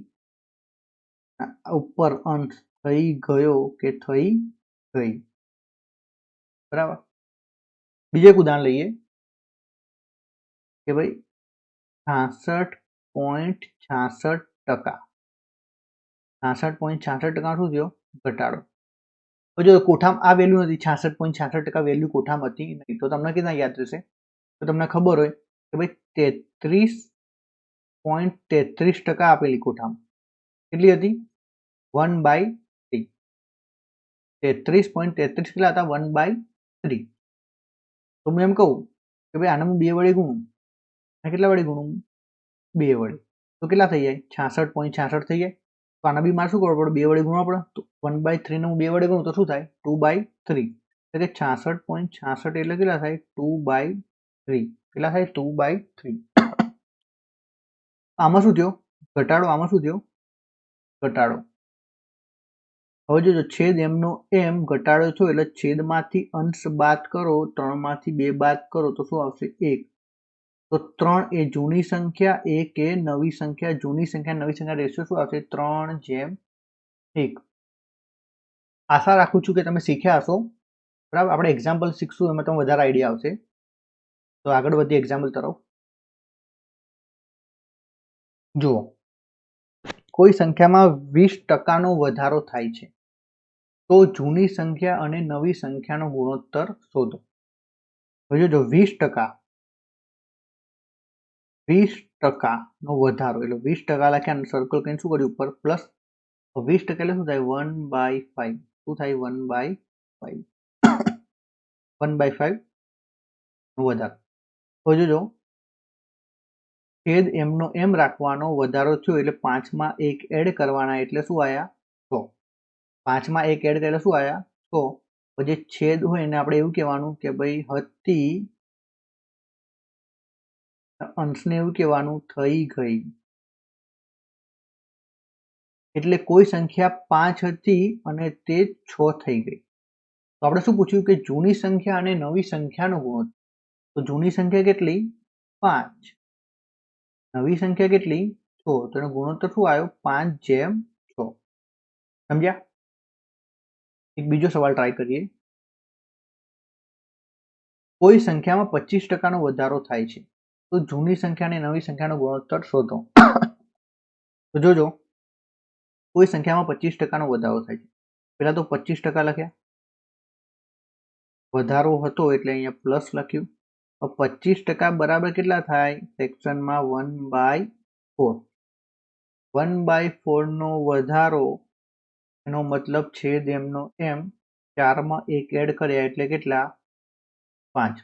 ઉપર અંશ થઈ ગયો કે થઈ ગઈ. બરાબર. બીજું એક ઉદાહરણ લઈએ કે ભાઈ 66.66%. 66.66% શું થયો? ઘટાડો. જો કોઠામાં આ વેલ્યુ નથી, 66.66% વેલ્યુ કોઠામાં હતી નહીં, તો તમને કેટલા યાદ રહેશે? તો તમને ખબર હોય કે ભાઈ 33.33% આપેલી કોઠામાં. કેટલી હતી? 1/3. 33.33 કેટલા હતા? 1/3. તો હું એમ કહું કે ભાઈ આને હું 2 વડે ગુણું. કેટલા વડે ગુણું? 2 વડે. તો કેટલા થઈ જાય? 66.66 થઈ જાય. તો આના બી મારે શું કરવું પડે? 2 વડે ગુણવા પડે. તો 1/3 ને હું 2 વડે ગુણું તો શું થાય? 2/3. એટલે 66.66 એટલે કેટલા થાય? 2/3. કેટલા થાય? 2/3. આમાં શું થયો? ઘટાડો. આમાં શું થયો? ઘટાડો. હવે જોજો, છેદ એમનો એમ ઘટાડો થયો એટલે છેદમાંથી અંશ બાદ કરો. 3 માંથી 2 બાદ કરો તો શું આવશે? 1. તો 3 એ જૂની સંખ્યા, 1 એ નવી સંખ્યા. જૂની સંખ્યા નવી સંખ્યા રેશિયો શું આવશે? 3/1. આશા રાખું છું કે તમે શીખ્યા હશો. બરાબર. આપણે એક્ઝામ્પલ શીખશું, એમાં તમને વધારે આઈડિયા આવશે. તો આગળ વધીએ એક્ઝામ્પલ તરફ. જુઓ, કોઈ સંખ્યામાં 20% વધારો થાય છે તો જૂની સંખ્યા અને નવી સંખ્યાનો ગુણોત્તર શોધો. જો 20% નો વધારો એટલે 20% લખ્યા, સર્કલ કરીને શું કર્યું? ઉપર પ્લસ. 20% એટલે શું થાય? 1/5. શું થાય? 1/5. 1/5 નો વધારો. તો જોજો, છેદ એમનો એમ રાખવાનો, વધારો થયો એટલે 5 માં 1 એડ કરવાના એટલે શું આયા? 100. 5 માં 1 એડ એટલે શું આયા? 100. પછી છેદ હોય એને આપણે એવું કહેવાનું કે ભાઈ હતી, અંશને એવું કહેવાનું થઈ ગઈ. એટલે કોઈ સંખ્યા 5 હતી અને તે 6 થઈ ગઈ. તો આપણે શું પૂછ્યું કે જૂની સંખ્યા અને નવી સંખ્યાનો ગુણોત્તર. તો જૂની સંખ્યા કેટલી? 5. નવી સંખ્યા કેટલી? 6. તો એનો ગુણોત્તર શું આવ્યો? 5/6. સમજ્યા? એક બીજો સવાલ ટ્રાય કરીએ. કોઈ સંખ્યામાં 25% વધારો થાય છે તો જૂની સંખ્યા અને નવી સંખ્યાનો ગુણોત્તર શોધો. તો જોજો, કોઈ સંખ્યામાં 25% વધારો થાય છે. પહેલા તો 25% લખ્યા, વધારો હતો એટલે અહીંયા પ્લસ લખ્યું. 25% બરાબર કેટલા થાય? સેક્શનમાં 1/4. 1/4 નો વધારો, એનો મતલબ છેદ એમનો એમ 4 માં 1 એડ કર્યા એટલે કેટલા? 5.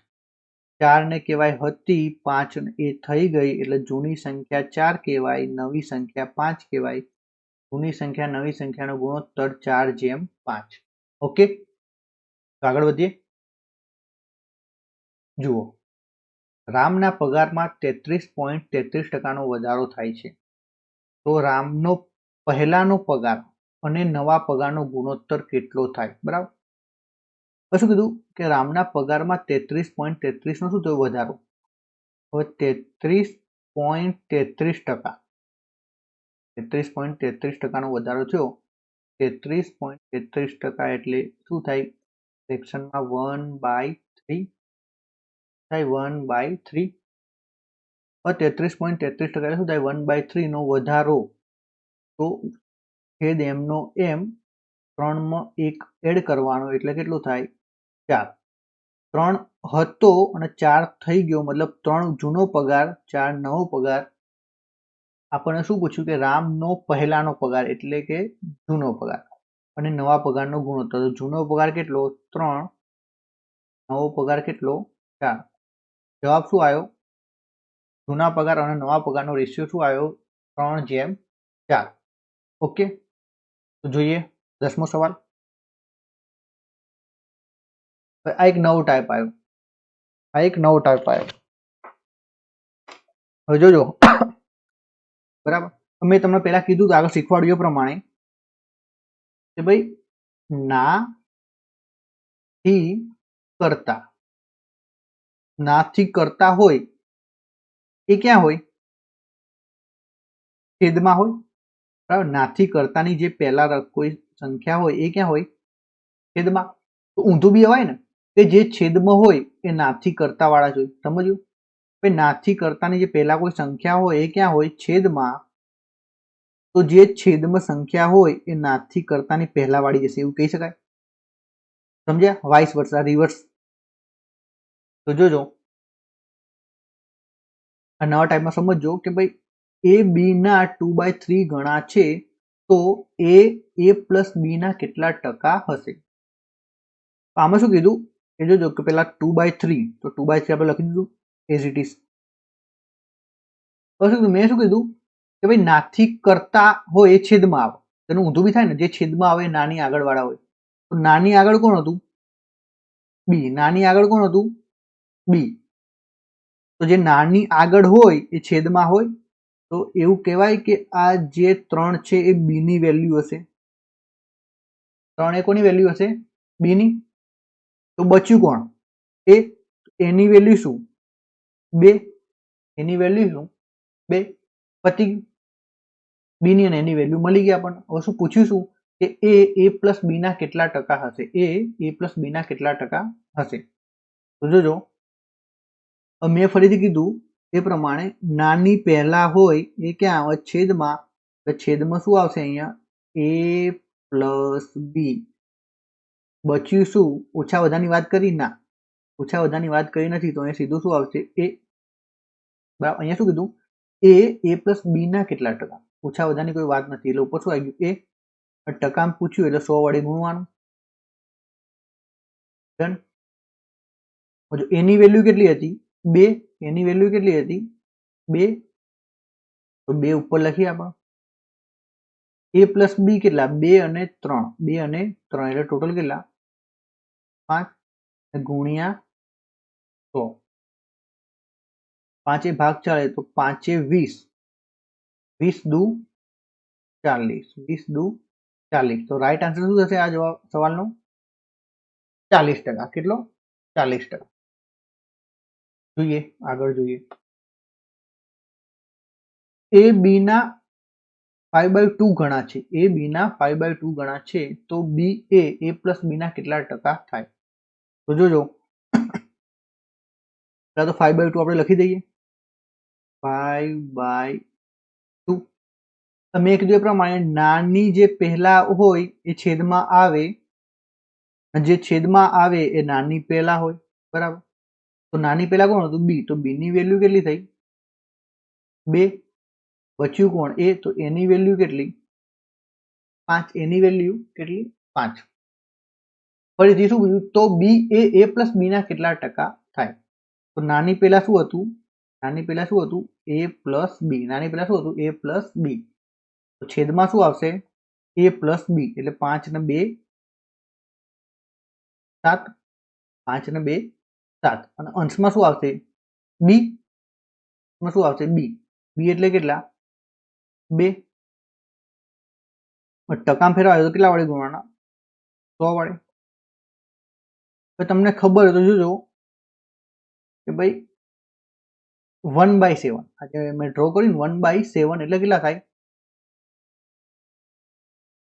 4 ને કહેવાય હતી, 5 એ થઈ ગઈ એટલે જૂની સંખ્યા 4 કહેવાય, નવી સંખ્યા 5 કહેવાય. જૂની સંખ્યા નવી સંખ્યાનો ગુણોત્તર 4/5. ઓકે, તો આગળ વધીએ. જુઓ, રામના પગારમાં 33.33% વધારો થાય છે તો રામનો પહેલાનો પગાર અને નવા પગારનો ગુણોત્તર કેટલો થાય? બરાબર. શું કીધું કે રામના પગારમાં 33.33 નો શું થયો? વધારો. હવે 33.33% 33.33% નો વધારો થયો. 33.33% એટલે શું થાય? સેક્શનમાં 1/3 થાય, 1/3. 33.33% એટલે શું થાય? 1/3 નો વધારો. તો છેદ એમનો એમ 3 માં 1 એડ કરવાનો એટલે કેટલું થાય? 4. 3 હતો અને 4 થઈ ગયો, મતલબ 3 જૂનો પગાર, 4 નવો પગાર. આપણને શું પૂછ્યું કે રામનો પહેલાનો પગાર એટલે કે જૂનો પગાર અને નવા પગારનો ગુણોત્તર. તો જૂનો પગાર કેટલો? 3. નવો પગાર કેટલો? 4. જવાબ શું આવ્યો? જૂના પગાર અને નવા પગારનો રેશિયો શું આવ્યો? 3/4. ઓકે, તો જોઈએ 10મો સવાલ. આ એક નવો ટાઈપ આવ્યો. હવે જોજો, બરાબર. મેં તમને પહેલા કીધું તો આગળ શીખવાડ્યું એ પ્રમાણે કે ભાઈ ના થી કરતા હોય એ ક્યાં હોય? છેદમાં હોય. બરાબર. નાથી કરતાની જે પહેલા કોઈ સંખ્યા હોય એ ક્યાં હોય? છેદમાં. તો ઊંધું બી હોય ને, કે જે છેદમાં હોય એ નાથી કરતા વાળા જોઈએ. સમજ્યું? ભાઈ નાથી કરતાની જે પહેલા કોઈ સંખ્યા હોય એ ક્યાં હોય? છેદમાં. તો જે છેદમાં સંખ્યા હોય એ નાથી કરતાની પહેલા વાળી જશે, એવું કહી શકાય. સમજ્યા? Vice versa, reverse. તો જોજો, આ નવા ટાઈપમાં સમજજો કે ભાઈ એ બી ના 2/3 ગણા છે તો એ પ્લસ બી ના કેટલા ટકા હશે? આમાં શું કીધું એ જોજો કે પેલા 2/3, તો 2/3 આપણે લખી દીધું એઝ ઇટ ઇઝ. મેં શું કીધું કે ભાઈ નાથી કરતા હોય એ છેદમાં આવે, તેનું ઊંધું બી થાય ને, જે છેદમાં આવે નાની આગળ વાળા હોય. તો નાની આગળ કોણ હતું? બી. નાની આગળ કોણ હતું? બી. તો જે નાની આગળ હોય એ છેદમાં હોય, તો એવું કહેવાય કે આ જે 3 છે એ બી ની વેલ્યુ હશે. 3 એ કોની વેલ્યુ હશે? બી ની. તો બચ્યું કોણ? એ. એની વેલ્યુ શું? 2. એની વેલ્યુ શું? 2. પતી ગયું. બી ની અને એની વેલ્યુ મળી ગયા આપણને. હવે શું પૂછ્યું? શું કે એ પ્લસ બી ના કેટલા ટકા હશે? એ પ્લસ બી ના કેટલા ટકા હશે? તો જોજો, મેં ફરીથી કીધું એ પ્રમાણે નાની પહેલા હોય એ ક્યાં આવે? છેદમાં. છેદમાં શું આવશે? અહીંયા એ પ્લસ બી. બચ્યું શું? ઓછા વધારની વાત કરી? ના, ઓછા વધારની વાત કરી નથી. તો અહીંયા સીધું શું આવશે? એ. બરાબર. અહીંયા શું કીધું? એ પ્લસ બી ના કેટલા ટકા? ઓછા વધારની કોઈ વાત નથી એટલે ઉપર શું આવી ગયું? એ. ટકામાં પૂછ્યું એટલે 100 વડે ગુણવાનું. ડન. એની વેલ્યુ કેટલી હતી? 2. એની વેલ્યુ કેટલી હતી? 2. તો 2 ઉપર લખીએ આપણે. એ પ્લસ બી કેટલા? 2 અને 3. 2 અને 3 એટલે ટોટલ કેટલા? 5 ગુણ્યા 100. 5 ભાગ ચાલે તો 5 20. 20 દુ 40, 20 દુ 40. તો રાઈટ આન્સર શું થશે આ જવાબ સવાલનો? 40%. કેટલો? 40%. જોઈએ આગળ જોઈએ. એ બી ના 5/2 ગણા છે. એ બી ના 5/2 ગણા છે તો બી એ પ્લસ બી ના કેટલા ટકા થાય? તો જોજો પહેલા તો 5/2 આપણે લખી દઈએ. 5/2. મેં કીધું એ પ્રમાણે નાની જે પહેલા હોય એ છેદમાં આવે, જે છેદમાં આવે એ નાની પહેલા હોય, બરાબર. તો નાની પહેલા કોણ હતું? બી. તો બી ની વેલ્યુ કેટલી થઈ? 2. બચ્યું કોણ? એ. તો એની વેલ્યુ કેટલી? 5. એની વેલ્યુ કેટલી? 5. ફરીથી શું પૂછ્યું? તો બી એ પ્લસ બી ના કેટલા ટકા થાય? તો નાની પહેલા શું હતું? નાની પહેલા શું હતું? એ પ્લસ બી. નાની પહેલા શું હતું? એ પ્લસ બી. તો છેદમાં શું આવશે? એ પ્લસ બી. એટલે 5 ને 2 7. 5 ને 2 7. અને અંશમાં શું આવશે? બી. માં શું આવશે? બી. બી એટલે કેટલા? 2. ટકામાં ફેરવાય તો કેટલા વડે ગુણવાના? 100 વડે. તો તમને ખબર હોય તો જોજો કે ભાઈ 1/7. આજે મેં ડ્રો કર્યું 1/7 એટલે કેટલા થાય?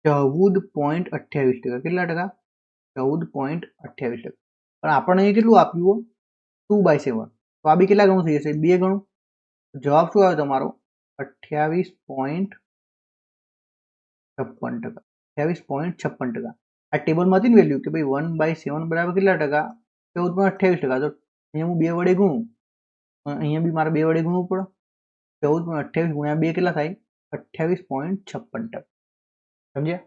14.28%. કેટલા ટકા? 14.28%. પણ આપણને અહીં કેટલું આપ્યું? 2/7. તો આ બી કેટલા ગણું થઈ જશે? 2 ગણું. જવાબ શું આવ્યો તમારો? 28.56%. 28.56%. આ ટેબલમાં હતી ને વેલ્યુ કે ભાઈ 1/7 બરાબર કેટલા ટકા? 14.28%. તો અહીંયા હું 2 વડે ગુણું, અહીંયા બી મારે 2 વડે ગુણવું પડે. 14.28 ગુણ્યા 2 કેટલા થાય? 28.56%. સમજ્યા?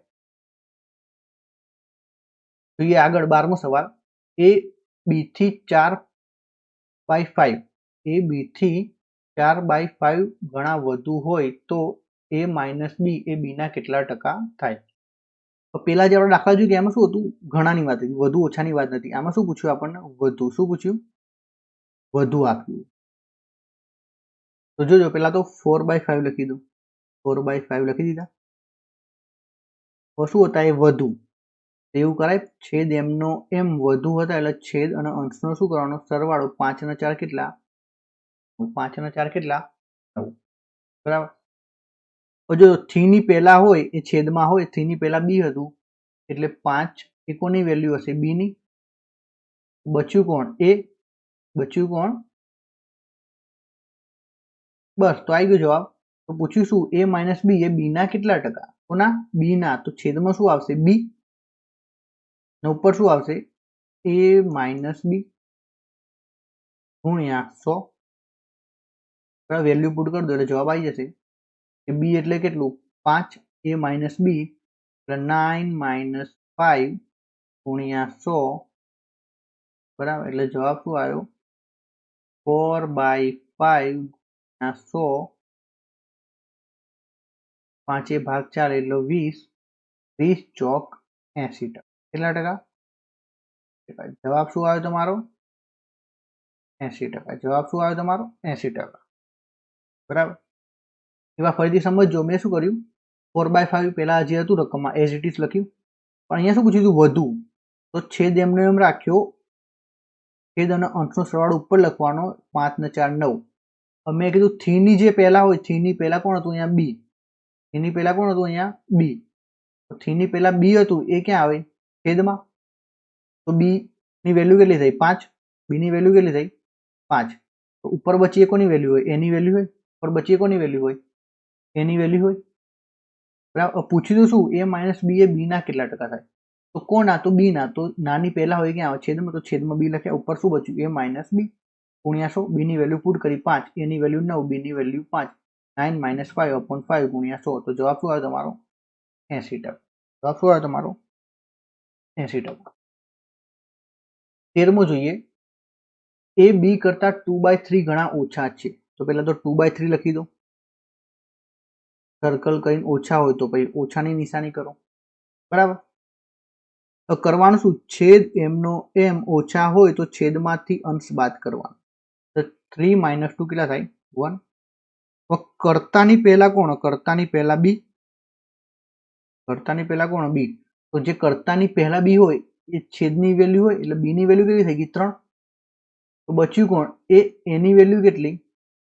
જોઈએ આગળ 12મો સવાલ. એ બી થી 4/5. એ બી થી 4/5 ગણા વધુ હોય તો એ માઇનસ બી એ બી ના કેટલા ટકા થાય? તો પેલા જે આપણે દાખલા જોયું એમાં શું હતું? ઘણાની વાત હતી, વધુ ઓછાની વાત નથી. આમાં શું પૂછ્યું આપણને? વધુ. શું પૂછ્યું? વધુ આપ્યું. તો જોજો પેલા તો 4/5 લખી દો. 4/5 લખી દીધા. તો શું હતા? એ વધુ. એવું કરાય? છેદ એમનો એમ વધુ હતા એટલે છેદ અને અંશનો શું કરવાનો? સરવાળો. 5 અને 4 કેટલા? 5 અને 4 કેટલા? 9. બરાબર. જો થી ની પહેલા હોય એ છેદમાં હોય, થી ની પહેલા બી હતું એટલે 5 એ કોની વેલ્યુ હશે? બી ની. બચ્યું કોણ? એ. બચ્યું કોણ? બસ તો આવી ગયો જવાબ. તો પૂછ્યું શું? એ માઇનસ બી એ બી ના કેટલા ટકા? કોના? બી ના. તો છેદમાં શું આવશે? બી. ને ઉપર શું આવશે? એ માઇનસ બી ગુણ્યા 100. વેલ્યુ પુટ કરી દો એટલે જવાબ આવી જશે. કે બી એટલે કેટલું? 5. એ માઇનસ બી એટલે 9 - 5 ગુણ્યા 100. બરાબર. એટલે જવાબ શું આવ્યો? 4/5 ગુણ્યા 100. 5 ભાગ 4 એટલે 20. 20 ચોક 80%. કેટલા ટકા? જવાબ શું આવ્યો તમારો? 80%. જવાબ શું આવ્યો તમારો? 80%. બરાબર. એવા ફરીથી સમજો. મેં શું કર્યું? 4/5 પહેલા જે હતું રકમમાં એઝ ઇટ ઇઝ લખ્યું. પણ અહીંયા શું પૂછ્યું હતું? વધુ. તો છેદ એમને એમ રાખ્યો. છેદ અને અંશનો સરવાળો ઉપર લખવાનો. 5 ને 4 9. મેં કીધું થી ની જે પહેલા હોય, થી ની પહેલા કોણ હતું? અહીંયા બી. થી ની પહેલા કોણ હતું? અહીંયા બી. તો થી ની પહેલા બી હતું એ ક્યાં આવે? છેદમાં. તો બી ની વેલ્યુ કેટલી થઈ? 5. બી ની વેલ્યુ કેટલી થઈ? 5. તો ઉપર બચી કોની વેલ્યુ હોય? એની વેલ્યુ હોય. ઉપર બચી કોની વેલ્યુ હોય? એની વેલ્યુ હોય. બરાબર. પૂછ્યું શું? એ માઇનસ બી એ બી ના કેટલા ટકા થાય? તો કોના? તો બી ના. તો નાની પહેલા હોય ક્યાં આવે? છેદમાં. તો છેદમાં બી લખ્યા. ઉપર શું બચ્યું? એ માઇનસ બી ગુણ્યા 100. બી ની વેલ્યુ પુટ કરી 5. એની વેલ્યુ 9. બી ની વેલ્યુ 5. 9 - 5/5 ગુણ્યા 100. તો જવાબ શું આવ્યો તમારો? 80%. જવાબ શું આવ્યો તમારો? 80%. 13મો જોઈએ. એ બી કરતા 2/3 ગણા ઓછા છે. તો પહેલા તો 2/3 લખી દો. સર્કલ કરીને ઓછા હોય તો પછી ઓછાની નિશાની કરો. બરાબર. તો કરવાનું શું? છેદ એમનો એમ ઓછા હોય તો છેદમાંથી અંશ બાદ કરવાનો. તો 3 - 2 કેટલા થાય? 1. તો કર્તાની પહેલા કોણ? કર્તાની પહેલા બી. કર્તાની પહેલા કોણ બી, તો જે કર્તાની પહેલા બી હોય એ છેદની વેલ્યુ હોય એટલે બી ની વેલ્યુ કેટલી થઈ ગઈ 3. તો બચ્યું કોણ એ, એની વેલ્યુ કેટલી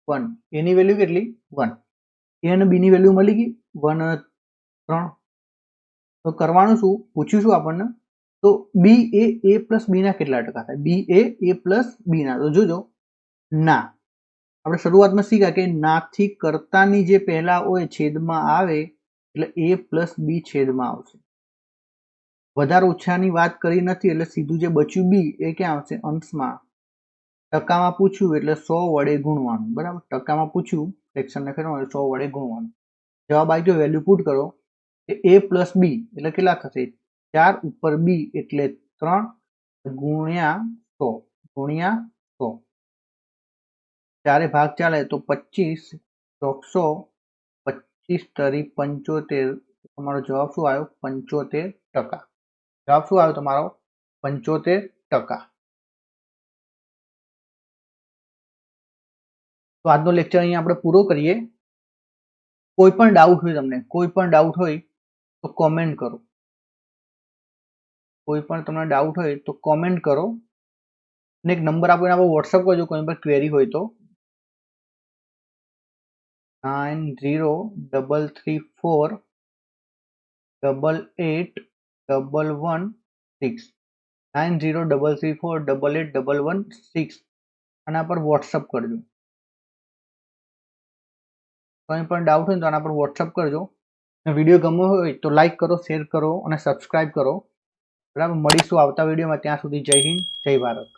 1, એની વેલ્યુ કેટલી 1, એ અને બી ની વેલ્યુ મળી ગઈ 1 અને 3. તો કરવાનું શું, પૂછ્યું શું આપણને, તો બી એ પ્લસ બી ના કેટલા ટકા થાય, બી એ પ્લસ બી ના. તો જોજો ના, આપણે શરૂઆતમાં શીખ્યા કે નાથી કર્તાની જે પહેલા હોય છેદમાં આવે એટલે એ પ્લસ બી છેદમાં આવશે. વધારે ઓછાની વાત કરી નથી એટલે સીધું જે બચ્યું બી એ ક્યાં આવશે, અંશમાં. ટકામાં પૂછ્યું એટલે 100 વડે ગુણવાનું, બરાબર. ટકામાં પૂછ્યું ફ્રેક્શનને ફેરવવાનું 100 વડે ગુણવાનું. જવાબ આવી ગયો, વેલ્યુ પુટ કરો. એ પ્લસ બી એટલે કેટલા થશે, 4 ઉપર બી એટલે 3 ગુણ્યા 100 ગુણ્યા 100. 4 ભાગ ચાલે તો 25, 100, 25 તરી 75. તમારો જવાબ શું આવ્યો, 75%. જવાબ શું આવ્યો તમારો, 75%. તો આજનો લેક્ચર અહીંયા આપણે પૂરો કરીએ. કોઈ પણ ડાઉટ હોય તમને, કોઈ પણ ડાઉટ હોય તો કોમેન્ટ કરો. કોઈ પણ તમને ડાઉટ હોય તો કોમેન્ટ કરો ને એક નંબર આપીને આપણે વોટ્સઅપ કરજો કોઈ પણ ક્વેરી હોય તો. 9033488116, 9033488116 આના પર વોટ્સઅપ કરજો. કંઈ પણ ડાઉટ હોય તો આના પર વોટ્સઅપ કરજો. વિડીયો ગમ્યો હોય તો લાઈક કરો, શેર કરો અને સબસ્ક્રાઇબ કરો. બરાબર, મળીશું આવતા વિડીયોમાં. ત્યાં સુધી જય હિન્દ, જય ભારત.